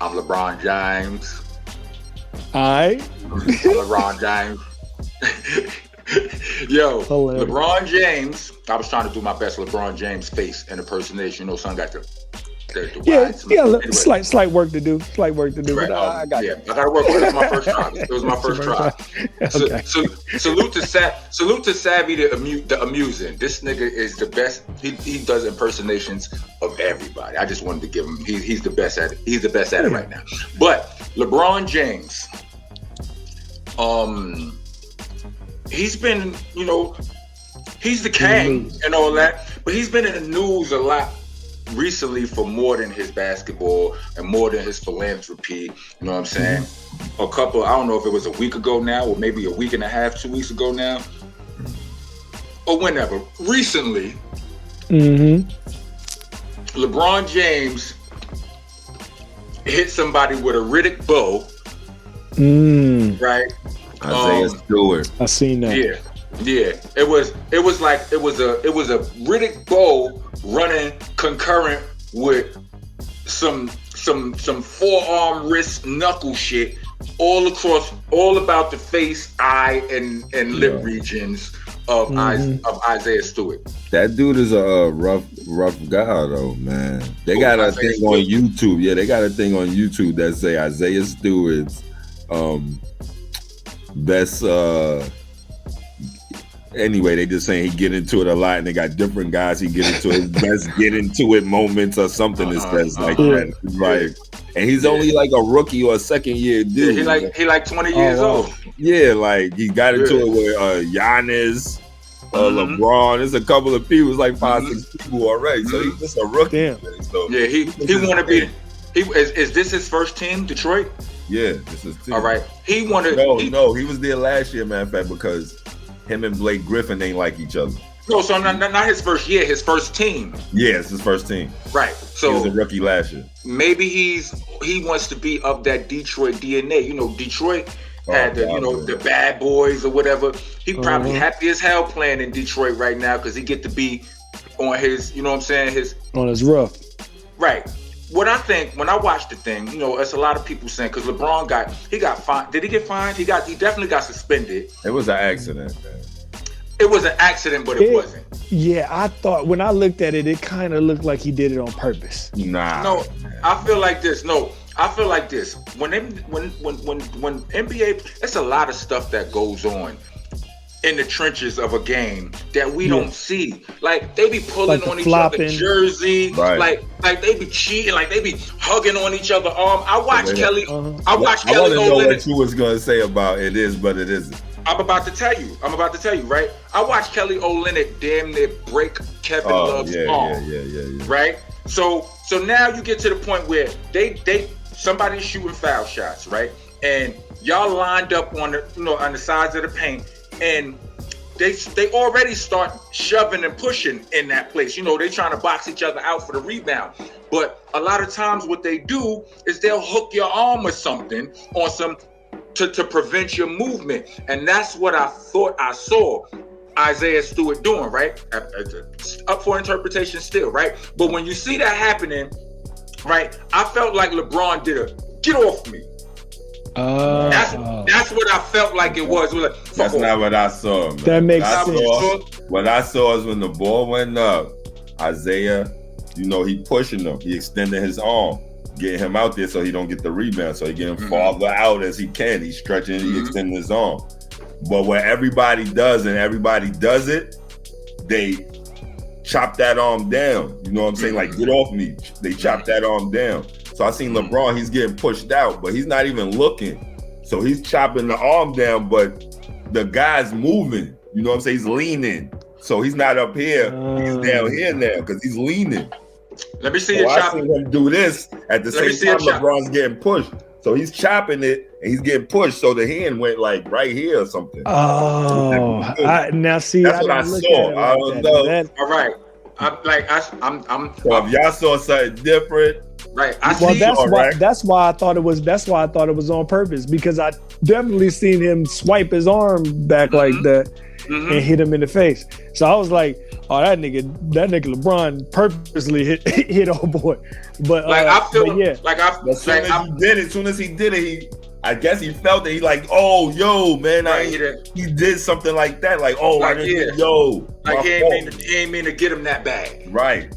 I'm LeBron James. I'm LeBron James. Yo, hilarious. LeBron James. I was trying to do my best LeBron James face and impersonation. You know, son got the anyway. Slight work to do. Right. But I got I got to work with it. It was my first try. It was my first try. Okay. Salute to Savvy the Amusing. This nigga is the best. He does impersonations of everybody. I just wanted to give him. He's the best at it. He's the best at it right now. But LeBron James, he's been, you know, he's the king and all that, but he's been in the news a lot recently for more than his basketball and more than his philanthropy. You know what I'm saying? I don't know if it was a week ago now, or maybe a week and a half, 2 weeks ago now, or whenever. Recently, LeBron James hit somebody with a Riddick bow. Right? Isaiah Stewart. I seen that. Yeah. It was a Riddick bow running concurrent with some forearm, wrist, knuckle shit all about the face, eye, and lip regions of Isaiah Stewart. That dude is a rough guy though, man. They got a thing on YouTube. Yeah, they got a thing on YouTube that say Isaiah Stewart's best anyway, they just saying he get into it a lot, and they got different guys he get into his best get into it moments or something. It says like that, right? And he's only like a rookie or a second year dude. Yeah, he like 20 years old. Yeah, like he got into it with Giannis, LeBron. There's a couple of people. It's like 5-6 people already. So he's just a rookie. Damn. So, yeah, he want to be. Is this his first team, Detroit? Yeah, this is team. All right. He wanted. No, he was there last year, matter of fact, because him and Blake Griffin ain't like each other. No, so not his first year, his first team. Yeah, it's his first team. Right. So he was a rookie last year. Maybe he wants to be of that Detroit DNA. You know, Detroit had the bad boys or whatever. He probably happy as hell playing in Detroit right now because he get to be on his, you know what I'm saying, on his roof. Right. What I think when I watched the thing, you know, it's a lot of people saying because LeBron got fined. Did he get fined? He definitely got suspended. It was an accident, man. It was an accident, but it wasn't. Yeah, I thought when I looked at it, it kind of looked like he did it on purpose. Nah. No, I feel like this. When NBA, it's a lot of stuff that goes on in the trenches of a game that we don't see. Like they be pulling on each other's jersey, right. like they be cheating, like they be hugging on each other's arm. I watched Kelly. I watched Kelly. I want to know what you was gonna say about it is, but it isn't. I'm about to tell you, right? I watched Kelly Olynyk damn near break Kevin Love's arm. Yeah. Right? So now you get to the point where somebody's shooting foul shots, right? And y'all lined up on the sides of the paint, and they already start shoving and pushing in that place. They trying to box each other out for the rebound. But a lot of times what they do is they'll hook your arm or something on some to prevent your movement. And that's what I thought I saw Isaiah Stewart doing, right? Up for interpretation still, right? But when you see that happening, right, I felt like LeBron did a get off me. That's what I felt like it was. That's not what I saw, man. That makes sense. What I saw is when the ball went up, Isaiah, he pushing him. He extended his arm, getting him out there so he don't get the rebound. So he get him farther out as he can. He's stretching, he extending his arm. But what everybody does, and everybody does it, they chop that arm down. You know what I'm saying? Like, get off me. They chop that arm down. So I seen LeBron, he's getting pushed out, but he's not even looking. So he's chopping the arm down, but the guy's moving. You know what I'm saying? He's leaning. So he's not up here. He's down here now because he's leaning. Let me see you chop. I seen him do this at the same time LeBron's getting pushed. So he's chopping it and he's getting pushed. So the hand went like right here or something. Oh, now see, that's what I saw. I don't know. All right. I'm so if y'all saw something different. Right. That's why I thought it was on purpose, because I definitely seen him swipe his arm back like that and hit him in the face. So I was like, oh, that nigga LeBron purposely hit old boy. But as soon as he did it, I guess he felt that he like, oh, yo, man, he did something like that. Like, oh, like, he ain't mean to get him that bad. Right.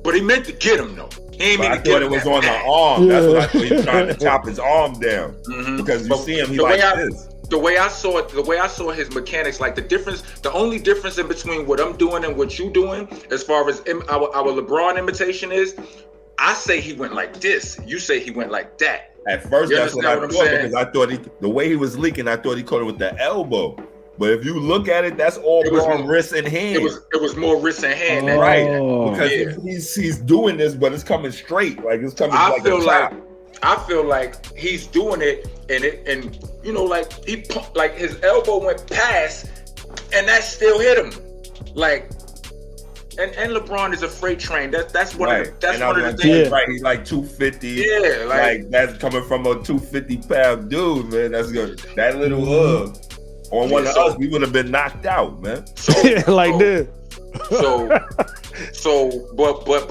But he meant to get him though. He ain't mean to get him. I thought it was on the arm. Yeah. That's what I thought. He was trying to chop his arm down because you see him. He like this. The way I saw his mechanics, like the only difference in between what I'm doing and what you doing, as far as our LeBron imitation is, I say he went like this. You say he went like that. At first, that's what I thought, because I thought the way he was leaking, I thought he caught it with the elbow. But if you look at it, that's all on wrist and hand. It was more wrist and hand. Because he's doing this, but it's coming straight. Like it's coming like a chop. I feel like he's doing it, and like his elbow went past, and that still hit him. Like, and LeBron is a freight train. That's one of the things. Yeah. Right, he's like 250. Yeah, like that's coming from a 250-pound dude, man. That's good. That little on one of us, we would have been knocked out, man. But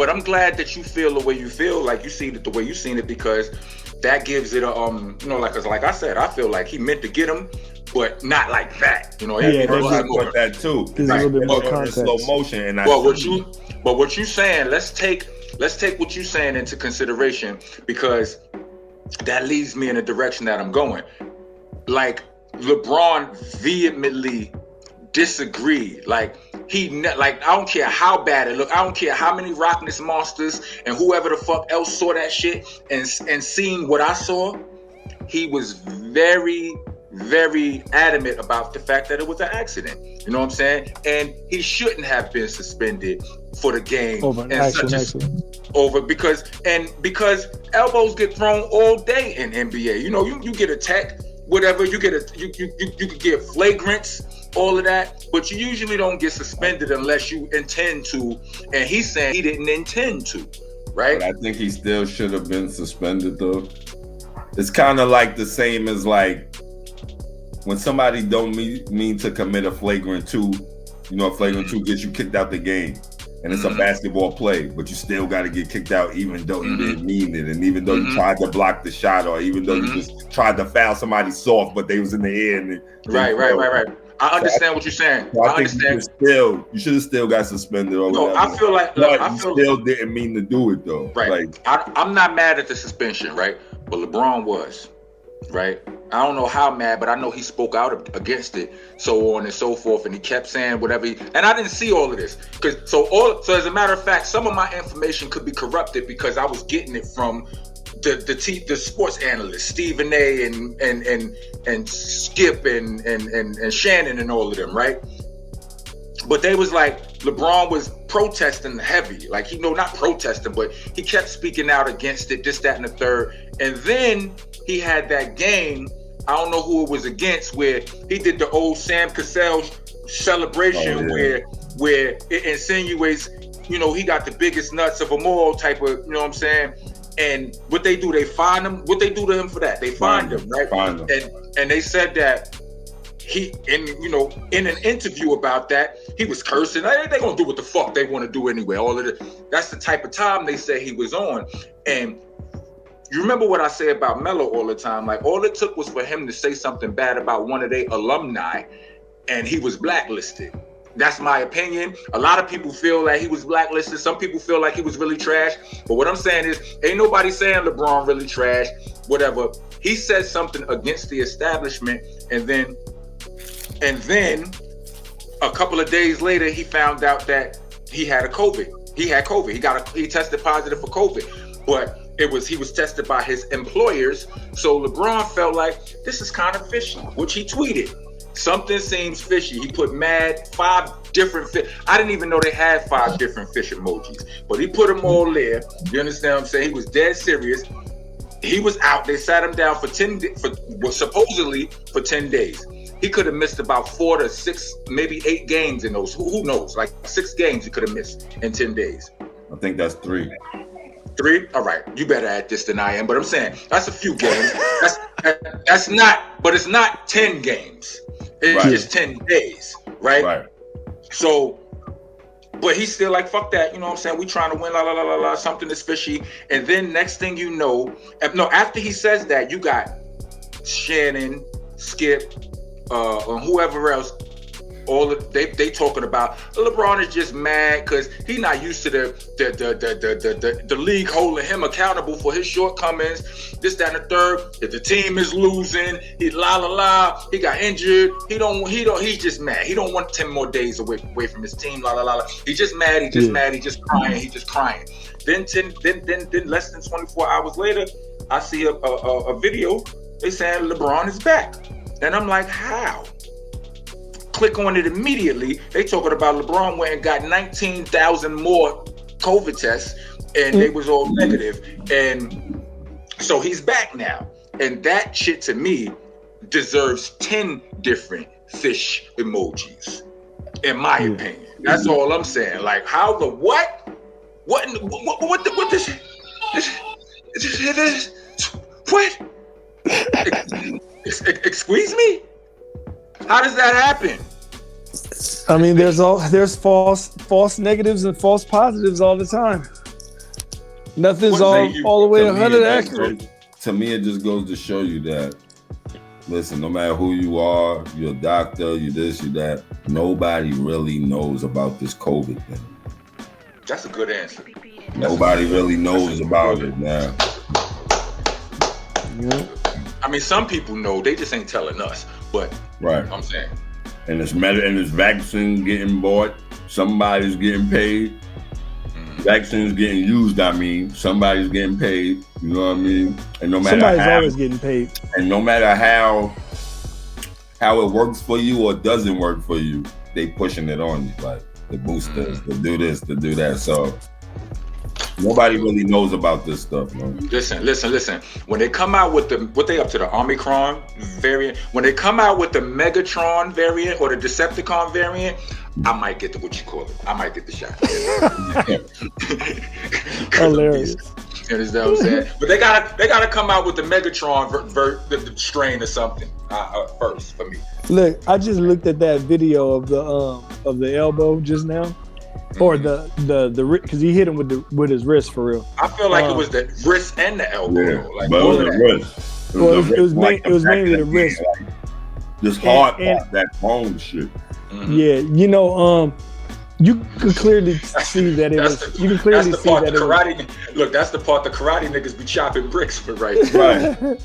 I'm glad that you feel the way you feel, like you see it the way you seen it, because that gives it a like I said, I feel like he meant to get him, but not like that. That too. There's a little bit more context. Slow motion, and what you saying? Let's take what you saying into consideration, because that leads me in a direction that I'm going. Like, LeBron vehemently disagreed. Like, I don't care how bad it looked. I don't care how many Rockness monsters and whoever the fuck else saw that shit and seen what I saw. He was very, very adamant about the fact that it was an accident. You know what I'm saying? And he shouldn't have been suspended for the game because elbows get thrown all day in NBA. You get attacked. Whatever, you could get flagrants, all of that, but you usually don't get suspended unless you intend to, and he's saying he didn't intend to, right? But I think he still should have been suspended, though. It's kind of like the same as like when somebody don't mean to commit a flagrant 2, a flagrant 2 gets you kicked out the game. And it's a basketball play, but you still got to get kicked out even though you didn't mean it, and even though you tried to block the shot, or even though you just tried to foul somebody soft, but they was in the air. And right. I understand what you're saying. So I understand. You should have still got suspended. I feel like you still didn't mean to do it though. Right. Like, I'm not mad at the suspension, right? But LeBron was. Right, I don't know how mad, but I know he spoke out against it, so on and so forth, and he kept saying whatever. And I didn't see all of this, so as a matter of fact, some of my information could be corrupted because I was getting it from the sports analysts, Stephen A. and Skip and Shannon and all of them, right? But they was like, LeBron was protesting heavy. Like, not protesting, but he kept speaking out against it, this, that, and the third. And then he had that game, I don't know who it was against, where he did the old Sam Cassell celebration where it insinuates, he got the biggest nuts of them all type of, you know what I'm saying? And what they do, they find him. What they do to him for that? They find him, right? Find him. And they said that he, in an interview about that, he was cursing. They gonna do what the fuck they want to do anyway. All of it. That's the type of time they say he was on. And you remember what I say about Melo all the time? Like, all it took was for him to say something bad about one of their alumni, and he was blacklisted. That's my opinion. A lot of people feel like he was blacklisted. Some people feel like he was really trash. But what I'm saying is, ain't nobody saying LeBron really trash, whatever. He said something against the establishment, and then a couple of days later, he found out that he had COVID. He had COVID. He tested positive for COVID, but he was tested by his employers. So LeBron felt like this is kind of fishy, which he tweeted. Something seems fishy. He put 5 different fish. I didn't even know they had 5 different fish emojis, but he put them all there. You understand what I'm saying? He was dead serious. He was out. They sat him down supposedly for 10 days. He could have missed about 4 to 6, maybe 8 games in those. Who knows? Like 6 games he could have missed in 10 days. I think that's 3. 3? All right. You better at this than I am. But I'm saying that's a few games. That's not. But it's not 10 games. It's just 10 days, right? Right. So, but he's still like, fuck that. You know what I'm saying? We trying to win. La la la la la. Something is fishy. And then next thing you know, after he says that, you got Shannon, Skip, and whoever else, they talking about LeBron is just mad because he's not used to the league holding him accountable for his shortcomings, this, that, and the third. If the team is losing, he got injured. He's just mad. He don't want 10 more days away from his team. He's just mad. He's just crying. Then less than 24 hours later, I see a video. They saying LeBron is back. And I'm like, how? Click on it immediately. They talking about LeBron went and got 19,000 more COVID tests, and they was all negative. And so he's back now. And that shit to me deserves 10 different fish emojis, in my opinion. That's all I'm saying. Like, how the what? What this? What? Excuse me? How does that happen? I mean, there's false negatives and false positives all the time. Nothing's all the way 100 accurate. To me, it just goes to show you that, listen, no matter who you are, you're a doctor, you this, you that, nobody really knows about this COVID thing. That's a good answer. Nobody really knows about it now. Yeah. I mean, some people know, they just ain't telling us. But right, I'm saying, and this vaccine getting bought, somebody's getting paid. Vaccines getting used. I mean, somebody's getting paid. You know what I mean? And no matter somebody's always getting paid. And no matter how it works for you or doesn't work for you, they pushing it on you, like the boosters, to do this, to do that. So nobody really knows about this stuff, man. Listen. When they come out with what they up to, the Omicron variant, when they come out with the Megatron variant or the Decepticon variant, I might get I might get the shot. Hilarious. You understand what I'm saying? But they gotta come out with the Megatron the strain or something first for me. Look, I just looked at that video of the elbow just now. Or the because he hit him with his wrist for real. I feel like it was the wrist and the elbow. Yeah, like but it was the wrist. It was mainly the wrist. Just hard part, that bone shit. Mm-hmm. Yeah, you could clearly see that it was. You can clearly see that it was. Look, that's the part the karate niggas be chopping bricks with, right? Right.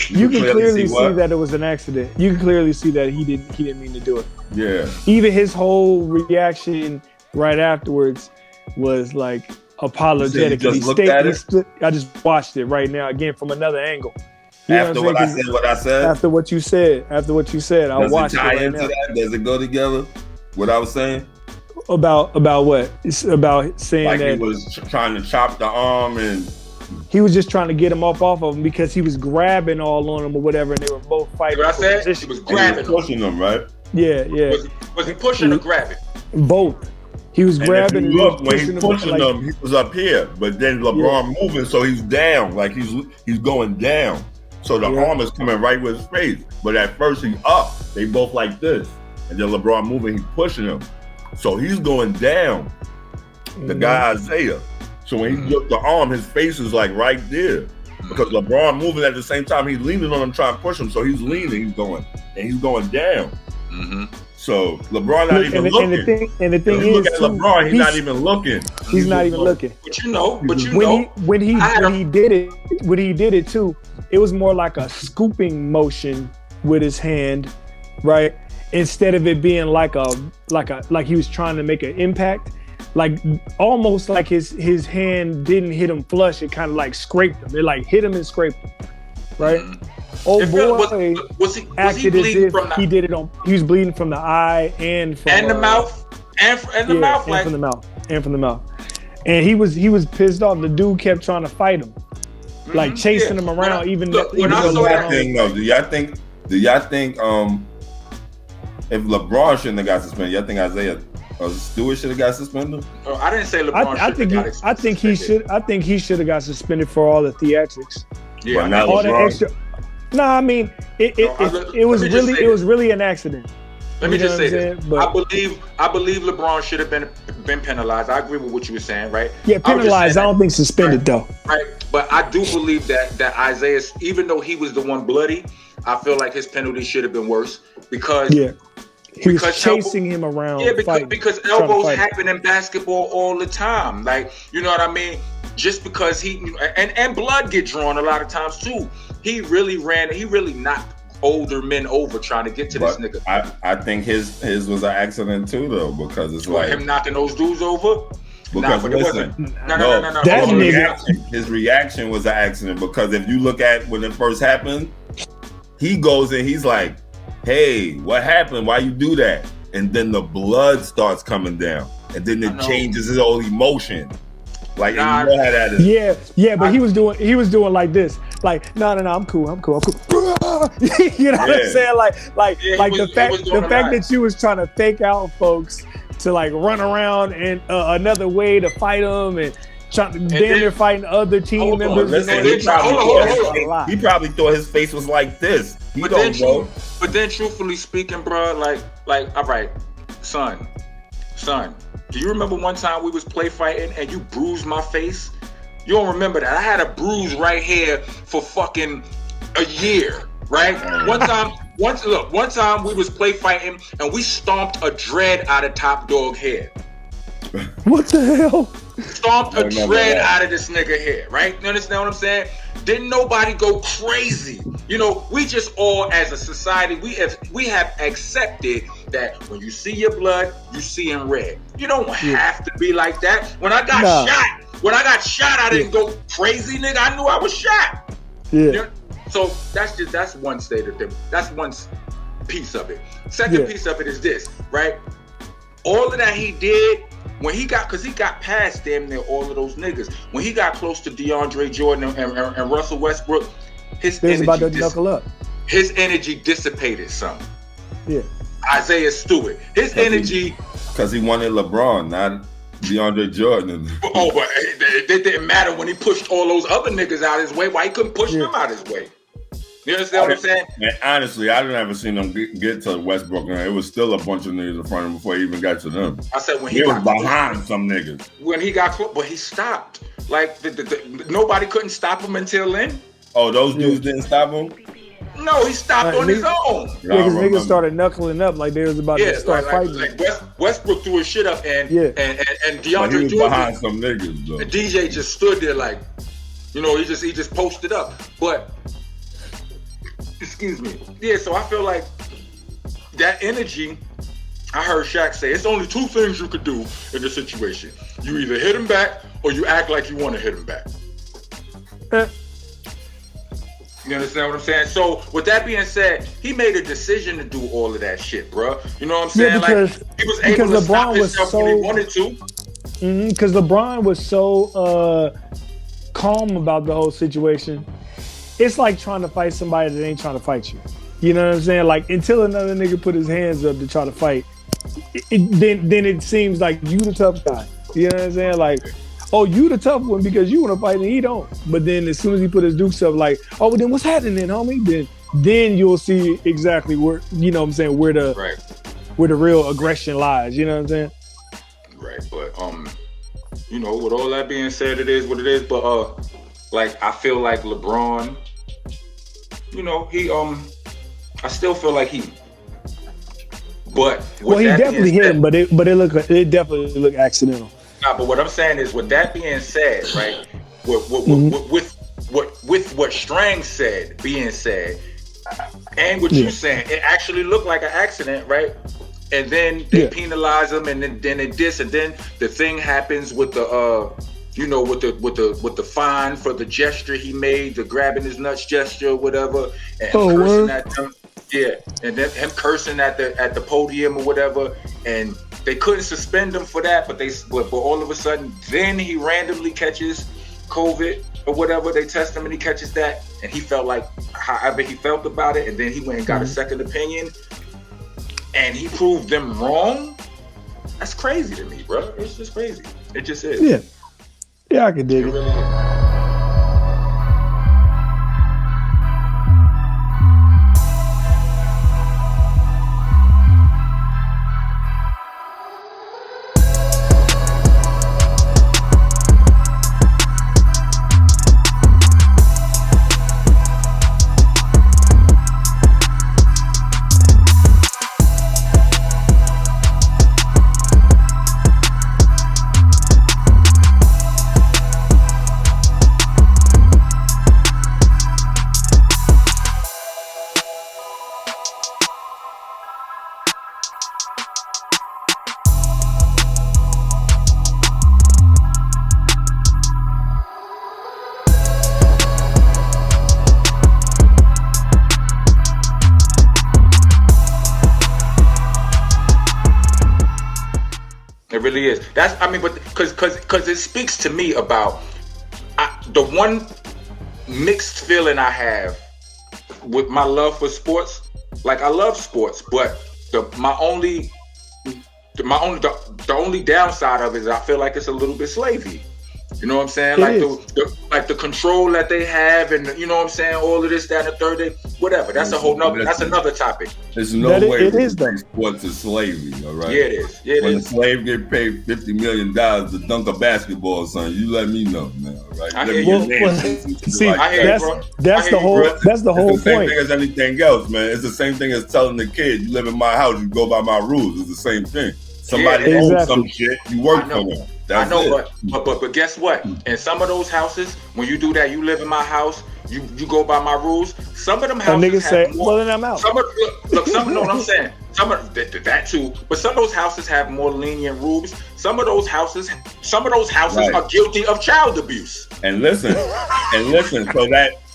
You can clearly see that it was an accident. You can clearly see that he didn't mean to do it. Yeah. Even his whole reaction right afterwards was like, apologetic. You just looked at it? I just watched it right now again from another angle. After what I said? After what you said, I watched it right now. That? Does it go together? What I was saying? About what? It's about saying like that he was trying to chop the arm and he was just trying to get him off of him because he was grabbing all on him or whatever, and they were both fighting. What I said? He was grabbing, pushing them, right? Yeah. Was he pushing or grabbing? Both. He was grabbing. And look, when he's pushing them, he was up here, but then LeBron moving, so he's down, like he's going down. So the arm is coming right with his face. But at first he's up. They both like this. And then LeBron moving, he's pushing him. So he's going down. The guy Isaiah. So when he looked the arm, his face is like right there. Because LeBron moving at the same time, he's leaning on him trying to push him. So he's leaning, he's going down. Mm-hmm. So LeBron not even looking. And the thing is, look at LeBron, he's not even looking. He's not even looking. But you know, when he did it too, it was more like a scooping motion with his hand, right? Instead of it being like he was trying to make an impact, like almost like his hand didn't hit him flush. It kind of like scraped him. It like hit him and scraped him, right? Oh boy, was he bleeding from the? He did it on. He was bleeding from the eye and from the mouth and the mouth, and from the mouth. And he was pissed off. The dude kept trying to fight him, like chasing him around. When I saw that thing, though, do y'all think if LeBron shouldn't have got suspended, y'all think Isaiah Stewart should have got suspended? Oh, I didn't say LeBron. I think he should have got suspended for all the theatrics. Yeah, not all LeBron. the extra. No, I mean it was really an accident. Let me just say this. I believe LeBron should have been penalized. I agree with what you were saying, right? Yeah, penalized. I don't think suspended though. Right, but I do believe that Isaiah, even though he was the one bloody, I feel like his penalty should have been worse because he was chasing him around. Yeah, because elbows happen in basketball all the time. Like, you know what I mean? Just because he and blood get drawn a lot of times too. He really knocked older men over trying to get to this nigga. I think his was an accident too, though, because it's like him knocking those dudes over. Because listen, his reaction was an accident, because if you look at when it first happened, he goes in, he's like, "Hey, what happened? Why you do that?" And then the blood starts coming down, and then it changes his whole emotion. Like, you know how that is. Yeah, but he was doing like this, like, no, I'm cool. You know what I'm saying? The fact that you was trying to fake out folks to like run around and another way to fight them and trying to damn near fighting other team members. He probably thought his face was like this. But then, truthfully speaking, bro, like, all right, son. Do you remember one time we was play fighting and you bruised my face? You don't remember that? I had a bruise right here for fucking a year, right? One time we was play fighting and we stomped a dread out of Top Dog hair. What the hell? Stomped a dread out of this nigga hair, right? You understand what I'm saying? Didn't nobody go crazy. You know, we just all as a society, we have accepted that when you see your blood, you see in red. You don't have to be like that. When I got shot, I didn't go crazy, nigga. I knew I was shot. Yeah. You know? So that's one state of thing. That's one piece of it. Second piece of it is this, right? All of that he did because he got past damn near all of those niggas. When he got close to DeAndre Jordan and Russell Westbrook, his energy dissipated some. Yeah. Isaiah Stewart, his energy, because he wanted LeBron, not DeAndre Jordan. But it didn't matter when he pushed all those other niggas out his way. Why he couldn't push them out his way? You understand what I'm saying? Man, honestly, I didn't ever see them get to Westbrook. It was still a bunch of niggas in front of him before he even got to them. I said when he was behind some niggas. When he got close, but he stopped. Like nobody couldn't stop him until then. Oh, those dudes didn't stop him? No, he stopped on his own. Yeah, because niggas started knuckling up like they was about to start fighting. Like Westbrook threw his shit up and DeAndre Jordan behind some niggas though. And DJ just stood there like, you know, he just posted up. But excuse me. Yeah, so I feel like that energy, I heard Shaq say, it's only two things you could do in this situation. You either hit him back or you act like you want to hit him back. You understand what I'm saying? So with that being said, he made a decision to do all of that shit, bro. You know what I'm saying? Yeah, because, like he was able to stop himself when he wanted to. Because LeBron was so calm about the whole situation. It's like trying to fight somebody that ain't trying to fight you. You know what I'm saying? Like until another nigga put his hands up to try to fight, then it seems like you the tough guy. You know what I'm saying? Like, oh, you the tough one because you want to fight and he don't. But then as soon as he put his dukes up, like, oh, well, then what's happening then, homie? Then you'll see exactly where, you know what I'm saying, where the real aggression lies. You know what I'm saying? Right. But you know, with all that being said, it is what it is. But like I feel like LeBron, you know, he I still feel like he. But well, he definitely hit him, but it definitely looked accidental. Nah, but what I'm saying is, with that being said, right, with what Starang said being said, and what you saying, it actually looked like an accident, right? And then they penalize him, and then it this, and then the thing happens with the you know, with the fine for the gesture he made, the grabbing his nuts gesture or whatever, and cursing at them. Yeah, and then him cursing at the podium or whatever, and they couldn't suspend him for that, but all of a sudden, then he randomly catches COVID or whatever. They test him and he catches that, and he felt like however he felt about it, and then he went and got a second opinion, and he proved them wrong. That's crazy to me, bro. It's just crazy. It just is. Yeah, I can dig it. Really is. It really is. That's, I mean, but because it speaks to me about the one mixed feeling I have with my love for sports. Like I love sports, but the only downside of it is I feel like it's a little bit slavey. You know what I'm saying? Like the control that they have, and you know what I'm saying, all of this, that, and the third day, whatever. That's another topic. There's no way it is sports is slavery, all right? Yeah, it is. Yeah, when a slave get paid $50 million to dunk a basketball or something, you let me know, man. All right? That's the whole point. It's the same point. thing as anything else, man. It's the same thing as telling the kid, you live in my house, you go by my rules. It's the same thing. Somebody owns some shit, you work for them. I know, but guess what? In some of those houses, when you do that, you live in my house, you go by my rules. Some of them houses niggas say, well, then I'm out. Some of know what I'm saying. Some of that too, but some of those houses have more lenient rules. Some of those houses are guilty of child abuse. And listen,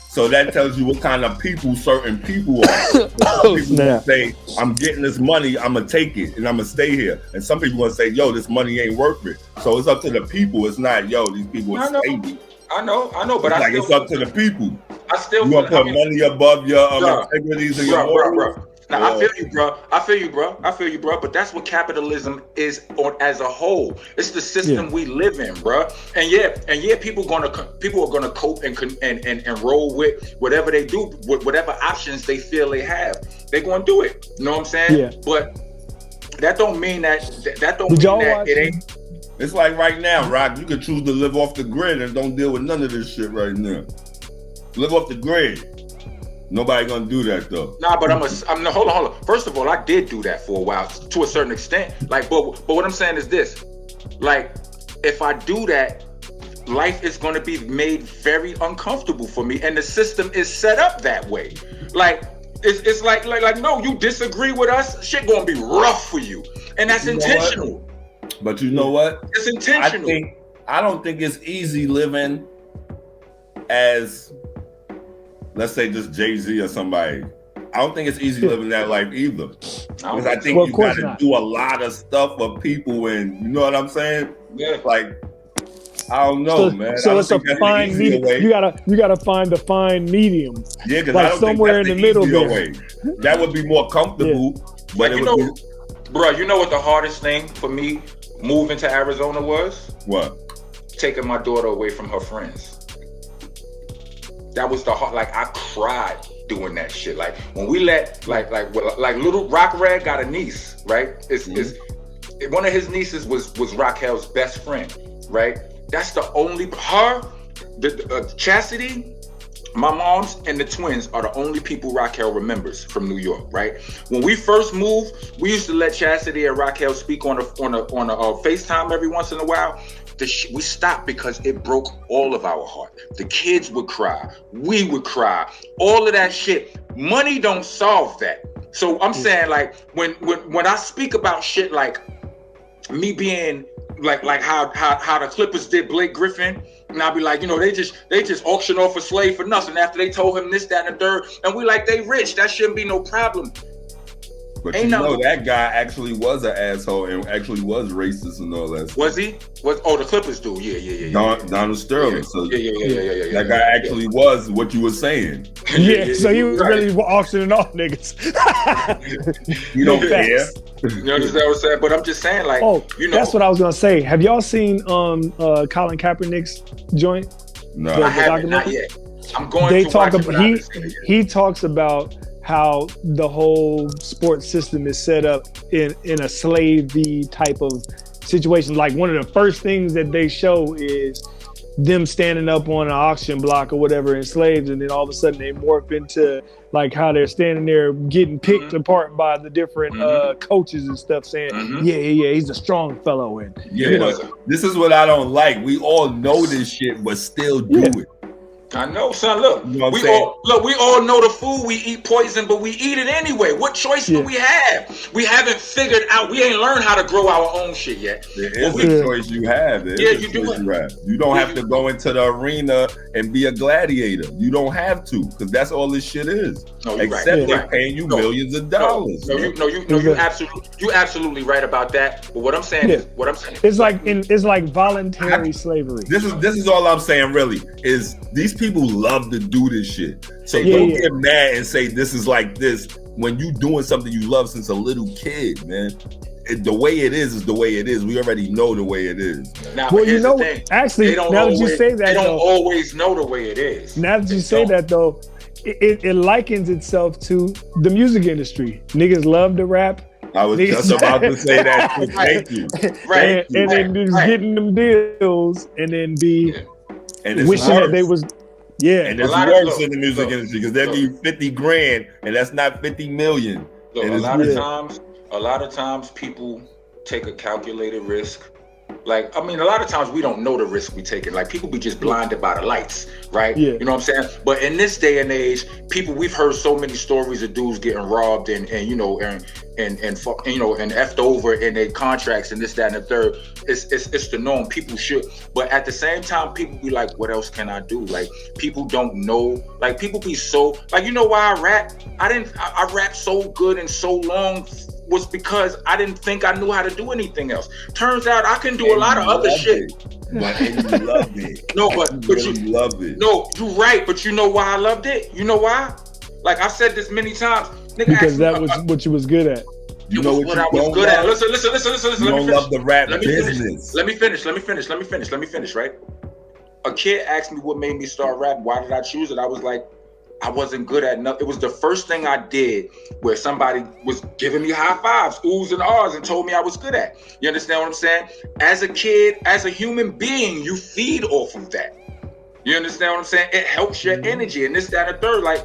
so that tells you what kind of people certain people are. People say, I'm getting this money, I'm gonna take it, and I'm gonna stay here. And some people gonna say, yo, this money ain't worth it. So it's up to the people. It's not, yo, these people are stable. I know, but it's up to the people. I still you gonna put money above your integrities and your morals. Now I feel you, bro. But that's what capitalism is as a whole. It's the system we live in, bro. And people are gonna cope and roll with whatever they do, with whatever options they feel they have. They're gonna do it. You know what I'm saying? Yeah. But that don't mean that it ain't. It's like right now, Rock. You can choose to live off the grid and don't deal with none of this shit right now. Live off the grid. Nobody gonna do that though. Nah, but hold on. First of all, I did do that for a while to a certain extent. Like, but what I'm saying is this: like, if I do that, life is gonna be made very uncomfortable for me, and the system is set up that way. Like, it's like no, you disagree with us, shit gonna be rough for you, and that's intentional. But you know what? It's intentional. I don't think it's easy living as, let's say, just Jay-Z or somebody. I don't think it's easy living that life either. Because I think you got to do a lot of stuff for people, and you know what I'm saying? Yeah. Like, I don't know, man. So it's a fine medium. You gotta find the fine medium. Yeah, because like I don't somewhere think in the middle there. way. That would be more comfortable. But it would be... Bro, you know what the hardest thing for me moving to Arizona was? What? Taking my daughter away from her friends. That was the hard. Like, I cried doing that shit. Like, when we let like little Rock Red got a niece, right? It's one of his nieces was Raquel's best friend, right? That's the only Chastity, my mom's, and the twins are the only people Raquel remembers from New York, right? When we first moved, we used to let Chastity and Raquel speak on a FaceTime every once in a while. We stopped because it broke all of our heart. The kids would cry, we would cry, all of that shit. Money don't solve that. So I'm saying, like, when I speak about shit like me being like how the Clippers did Blake Griffin, and I'll be like, you know, they just auctioned off a slave for nothing after they told him this, that, and the third, and we like, they rich, that shouldn't be no problem. But you know that guy actually was an asshole and actually was racist and all that stuff. Was he? The Clippers do, yeah. Donald Sterling. Yeah. So Yeah. That guy actually was what you were saying. Yeah, so he was really auctioning off niggas. You don't care. You understand what I'm saying? But I'm just saying, like, you know. That's what I was gonna say. Have y'all seen Colin Kaepernick's joint? No, I haven't, not yet. I'm going to watch it. He talks about how the whole sports system is set up in a slavey type of situation. Like, one of the first things that they show is them standing up on an auction block or whatever enslaved, and then all of a sudden they morph into like how they're standing there getting picked apart by the different coaches and stuff, saying, yeah, he's a strong fellow. And this is what I don't like. We all know this shit, but still do it. I know, son. Look, you know we all know the food we eat poison, but we eat it anyway. What choice do we have? We haven't figured out. We ain't learned how to grow our own shit yet. There is a choice you have. You do. You don't have to go into the arena and be a gladiator. You don't have to, because that's all this shit is. No, except they're paying you millions of dollars. You absolutely right about that. But what I'm saying is, it's like voluntary slavery. This is all I'm saying. Really, is these people love to do this shit. So don't get mad and say this is like this when you doing something you love since a little kid, man. The way it is the way it is. We already know the way it is. Now, well, you know, actually, now that you say that, they don't always know the way it is. Now that you say that, though, it likens itself to the music industry. Niggas love to rap. I was just about to say that. Thank you. Right. And then getting them deals, and then wishing that they was. Yeah. And it's worse in the music industry because they'll give you 50 grand and that's not 50 million. Look, a lot of times people take a calculated risk. Like, I mean, a lot of times we don't know the risk we taking. Like, people be just blinded by the lights, right? Yeah. You know what I'm saying? But in this day and age, we've heard so many stories of dudes getting robbed and effed over in their contracts and this, that, and the third. It's the norm. People should. But at the same time, people be like, what else can I do? Like, people don't know. Like, people be so, like, you know why I rap? I rap so good and so long was because I didn't think I knew how to do anything else. Turns out I can do a lot of other shit. But you loved it. No, but you loved it. No, you're right. But you know why I loved it? You know why? Like, I've said this many times. Nigga, because that was what you was good at. You know what I was good at. Listen. You don't love the rap business. Let me finish, right? A kid asked me what made me start rap. Why did I choose it? I was like, I wasn't good at nothing. It was the first thing I did where somebody was giving me high fives, oohs and ahs, and told me I was good at. You understand what I'm saying? As a kid, as a human being, you feed off of that. You understand what I'm saying? It helps your energy and this, that, and the third. Like,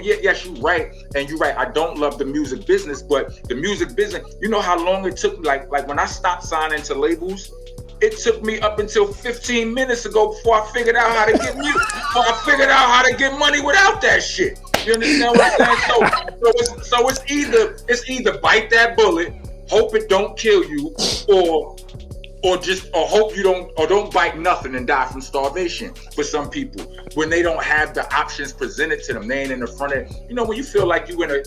yes, you're right. And you're right. I don't love the music business, but the music business, you know how long it took, like when I stopped signing to labels, it took me up until 15 minutes ago before I figured out how to get music. Before I figured out how to get money without that shit. You understand what I'm saying? So it's either bite that bullet, hope it don't kill you, or or hope you don't bite nothing and die from starvation for some people when they don't have the options presented to them. They ain't in the front of, when you feel like you under,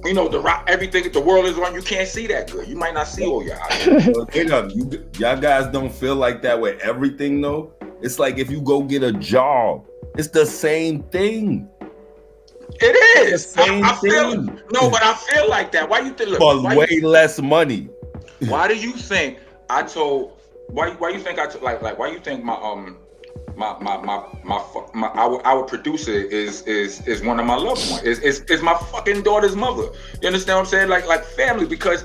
the rock, everything, the world is on, you can't see that good. You might not see all your eyes. Y'all guys don't feel like that with everything though. It's like if you go get a job, it's the same thing. It is. I feel like that. Why you think? For way less money. Why do you think I told? Why you think I told? Like why you think our producer is one of my loved ones? Is my fucking daughter's mother? You understand what I'm saying? Like family, because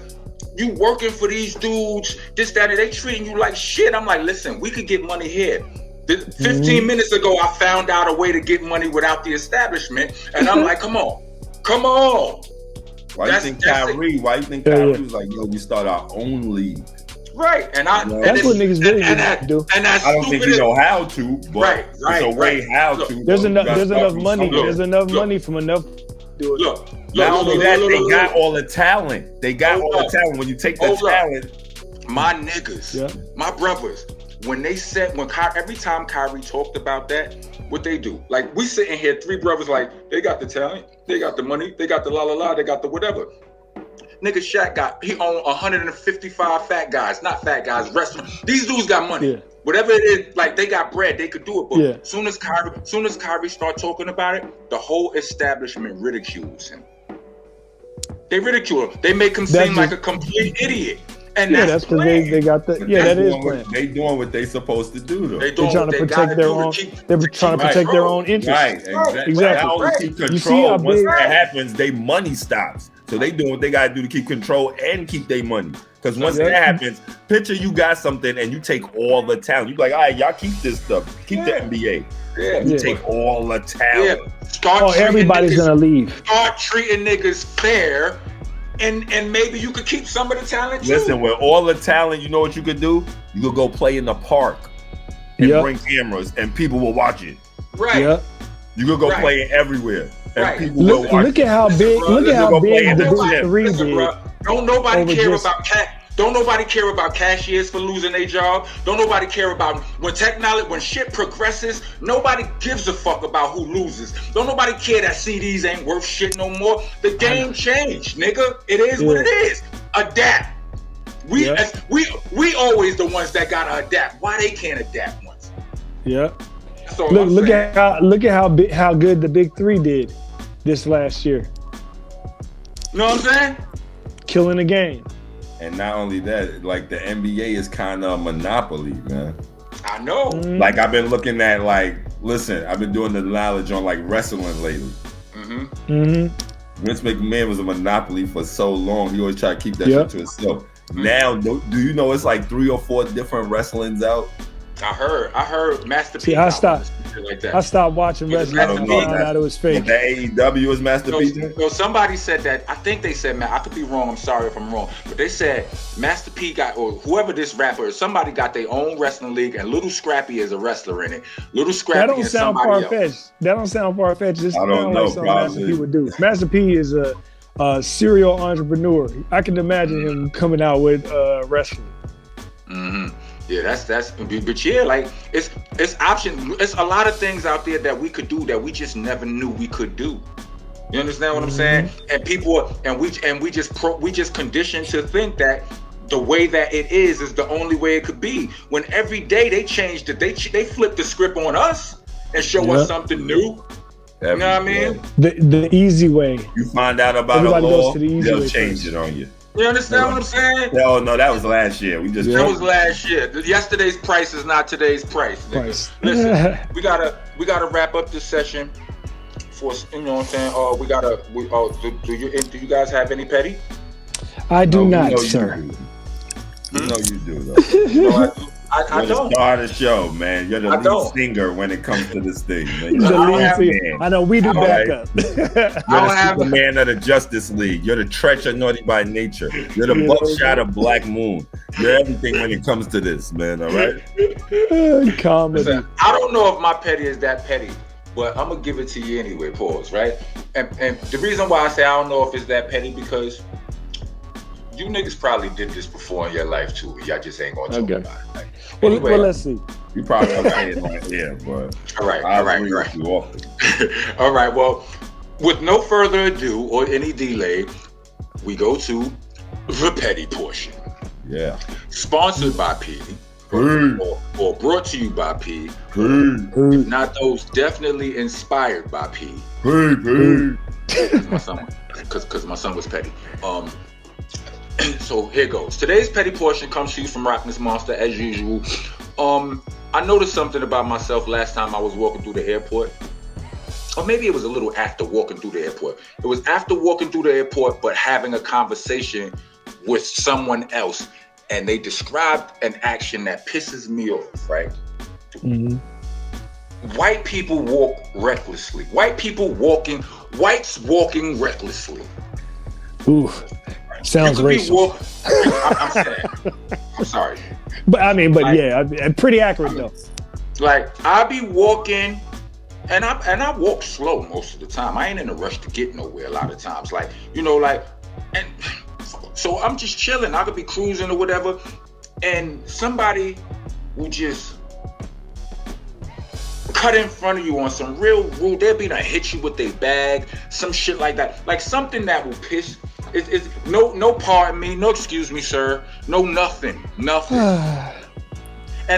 you working for these dudes, this, that, and they treating you like shit. I'm like, listen, we could get money here. 15 minutes ago, I found out a way to get money without the establishment, and I'm like, come on. Why you think Kyrie was like, yo, we start our own league? Right, that's what niggas really do. And I don't think you know how to, but there's a way how to. There's enough money. There's enough money from enough. Not only that, they got all the talent. When you take the talent, my niggas, my brothers. Every time Kyrie talked about that, what they do? Like, we sitting here, three brothers, like, they got the talent, they got the money, they got the la, they got the whatever. Nigga Shaq he owned 155 fat guys, not fat guys, restaurants. These dudes got money. Yeah. Whatever it is, like, they got bread, they could do it. But soon as Kyrie start talking about it, the whole establishment ridicules him. They ridicule him. They make him seem like a complete idiot. And that's because they got the that is planned. They doing what they supposed to do though. They're trying to protect their own. They're trying to protect their own interests. Right, exactly. Keep control. Once that happens, they money stops. So they doing what they gotta do to keep control and keep their money. Because once that happens, picture you got something and you take all the talent. You be like, all right, y'all keep this stuff. Keep the NBA. Yeah. You take all the talent. Yeah. Everybody's gonna leave. Start treating niggas fair. And maybe you could keep some of the talent too. Listen, with all the talent, you know what you could do? You could go play in the park and bring cameras and people will watch it. Right. Yep. You could go play it everywhere. And people will watch look at how big the Big Three did. Don't nobody care about Don't nobody care about cashiers for losing their job. Don't nobody care about when shit progresses, nobody gives a fuck about who loses. Don't nobody care that CDs ain't worth shit no more. The game changed, nigga. It is what it is. Adapt. We always the ones that gotta adapt. Why they can't adapt once? Yeah. Look at how good the Big Three did this last year. You know what I'm saying? Killing the game. And not only that, like the NBA is kind of a monopoly, man. I know. Like I've been looking at I've been doing the knowledge on wrestling lately. Vince McMahon was a monopoly for so long. He always tried to keep that shit to himself. Now, do you know it's like 3 or 4 different wrestlings out? I heard Master P. See, I stopped watching wrestling and found out it was fake. The AEW is Master P. No, somebody said that. I think they said, man, I could be wrong. I'm sorry if I'm wrong. But they said Master P or whoever this rapper is, somebody got their own wrestling league and Little Scrappy is a wrestler in it. Little Scrappy that don't sound far-fetched. That don't sound far-fetched. This I don't know, like something Master P would do. Master P is a serial entrepreneur. I can imagine him coming out with wrestling. Yeah, that's but it's option. It's a lot of things out there that we could do that we just never knew we could do. You understand what I'm saying? And people we just conditioned to think that the way that it is the only way it could be. When every day they changed it, they flipped the script on us and show us something new. You know what I mean? The easy way. You find out about a law, they'll change it on you. You understand what I'm saying? No, that was last year. That was last year. Yesterday's price is not today's price. Listen, we gotta wrap up this session. For you know what I'm saying? Do you guys have any petty? I do not, sir. You know you do though. I don't. You're the star of the show, man. You're the lead singer when it comes to this thing, man. I know we do backup. You're the Superman of the Justice League. You're the Treacher Naughty by Nature. You're the Buckshot of Black Moon. You're everything when it comes to this, man. All right. Comedy. Listen, I don't know if my petty is that petty, but I'm gonna give it to you anyway. Pause. Right. And the reason why I say I don't know if it's that petty because you niggas probably did this before in your life too. Y'all just ain't gonna talk about it. Like, well, anyway, well, let's see. You probably don't say it like here, but all right. All right. Well, with no further ado or any delay, we go to the petty portion. Yeah. Sponsored by P. Or brought to you by P. If not those, definitely inspired by P. Because my son was petty. So here goes. Today's petty portion comes to you from Rockness Monster as usual. I noticed something about myself last time I was walking through the airport. Or maybe it was a little after walking through the airport. It was after walking through the airport, but having a conversation with someone else. And they described an action that pisses me off, right? Mm-hmm. White people walk recklessly. Whites walking recklessly. Ooh, sounds racist. I'm saying. I'm sorry. But yeah, pretty accurate though. Like I be walking, and I walk slow most of the time. I ain't in a rush to get nowhere a lot of times. Like, and so I'm just chilling. I could be cruising or whatever, and somebody will just cut in front of you on some real rude. They'll be to hit you with their bag, some shit like that. Like something that will piss. It's no pardon me, no excuse me, sir, no nothing. And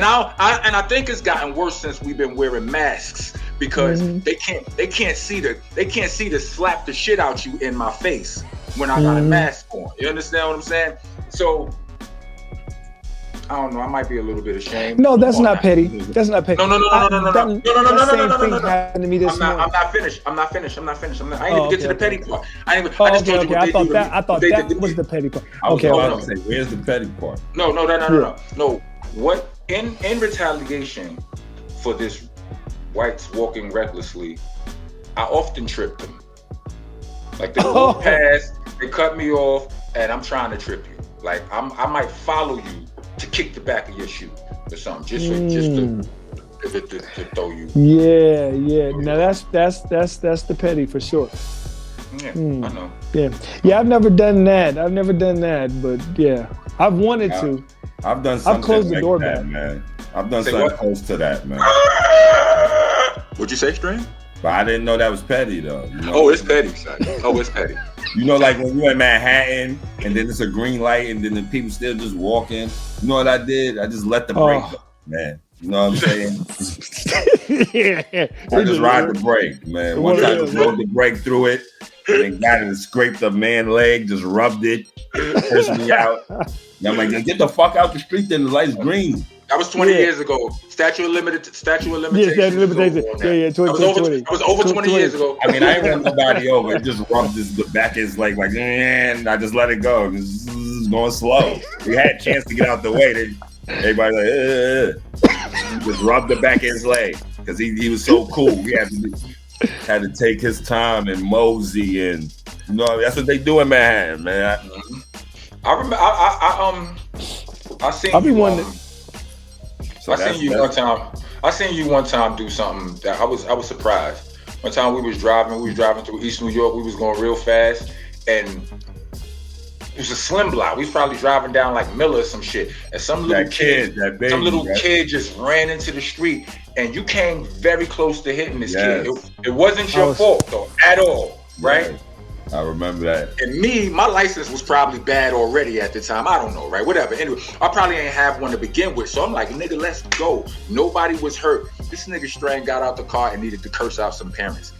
I think it's gotten worse since we've been wearing masks because they can't see to slap the shit out you in my face when I got a mask on. You understand what I'm saying? So I don't know. I might be a little bit ashamed. No, that's not petty. That's not petty. No. That same thing happened to me this morning. I'm not finished. I ain't even get to the petty part. I just told you what I thought that was the petty part. Okay. I was about to say, where's the petty part? No. What in retaliation for this whites walking recklessly, I often trip them. Like they walk past, they cut me off, and I'm trying to trip you. Like I might follow you to kick the back of your shoe or something, just to throw you. Yeah. Now that's the petty for sure. Yeah, I know. Yeah. I've never done that, but yeah, I've wanted to. I've done something. I've closed the door back, back, man. I've done something close to that, man. What'd you say, String? But I didn't know that was petty, though. Oh, it's petty, son. It's petty. Like when you're in Manhattan and then it's a green light and then the people still just walking. You know what I did? I just let the brake go, man. You know what I'm saying? I just ride the brake, man. One time I just rode the brake through it and then got it and scraped the man's leg, just rubbed it, pushed me out. And I'm like, get the fuck out the street then, the light's green. That was 20 years ago. Statute of limitations. Yeah, statute of limitations. Yeah, 2020. That was over 20 years ago. I mean, I ain't run nobody over. It just rubbed the back of his leg like, and I just let it go. This is going slow. We had a chance to get out the way. Everybody like, just rubbed the back of his leg because he was so cool. We had to take his time and mosey, and that's what they do in Manhattan, man. I remember. I seen you. I seen you one time do something that I was surprised. One time we was driving through East New York. We was going real fast, and it was a slim block. We was probably driving down like Miller or some shit, and some little kid just ran into the street, and you came very close to hitting this kid. It wasn't your fault though at all, right? I remember that. And my license was probably bad already at the time. I don't know, right? Whatever. Anyway, I probably ain't have one to begin with. So I'm like, nigga, let's go. Nobody was hurt. This nigga Strang got out the car and needed to curse out some parents.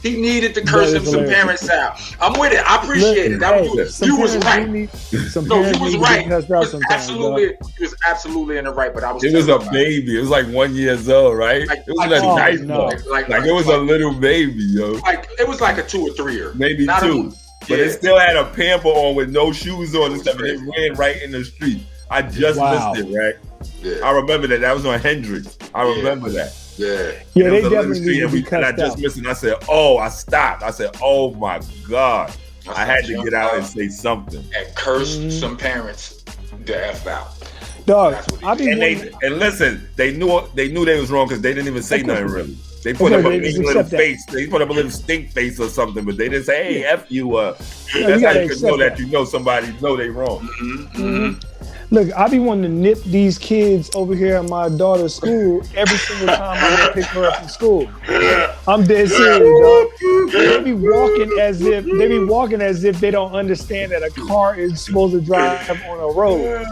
He needed to curse some parents out. I'm with it. I appreciate it. You was right. You was right. He was absolutely in the right. But I was. It was a baby. It was like 1 year old, right? It was like a nice one. It was a little baby, yo. Like it was like a 2 or 3-year, maybe not 2. But it still had a pamper on with no shoes on and stuff. And it ran right in the street. I just missed it, right? Yeah. I remember that. That was on Hendrix. I remember that. Yeah, they definitely need to be cut out. I just missed it. I said, I stopped. I said, oh my God. I had to get out and say something. And curse some parents the F out. Dog, and listen, they knew they was wrong because they didn't even say nothing really. They put up a they big just little accept that. face. They put up a little stink face or something, but they didn't say, "Hey, F you." That's you how gotta you can accept know that that. you know somebody know they wrong. Look, I be wanting to nip these kids over here at my daughter's school every single time I go pick her up from school. I'm dead serious, dog. They be walking as if they don't understand that a car is supposed to drive on a road.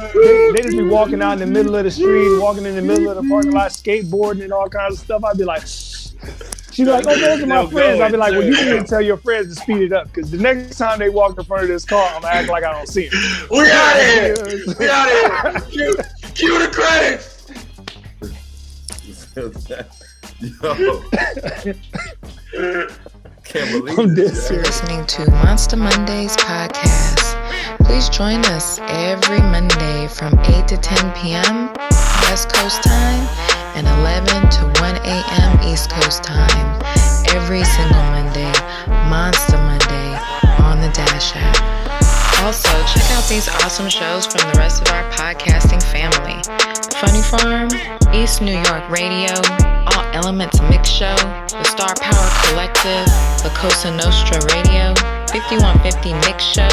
They just be walking out in the middle of the street, walking in the middle of the parking lot, skateboarding and all kinds of stuff. I'd be like, she'd be like, "Oh, those are my friends." I'd be like, "Well, you need to tell your friends to speed it up, because the next time they walk in front of this car, I'm gonna act like I don't see them." We out here. We out here. Cue the credits. Yo. Can't believe I'm dead it. serious. Listening to Monsta Mondayz Podcast. Please join us every Monday from 8 to 10 p.m. West Coast time and 11 to 1 a.m. East Coast time. Every single Monday, Monsta Monday on the Dash app. Also, check out these awesome shows from the rest of our podcasting family. Funny Farm, East New York Radio, All Elements Mix Show, The Star Power Collective, La Cosa Nostra Radio, 5150 Mix Show,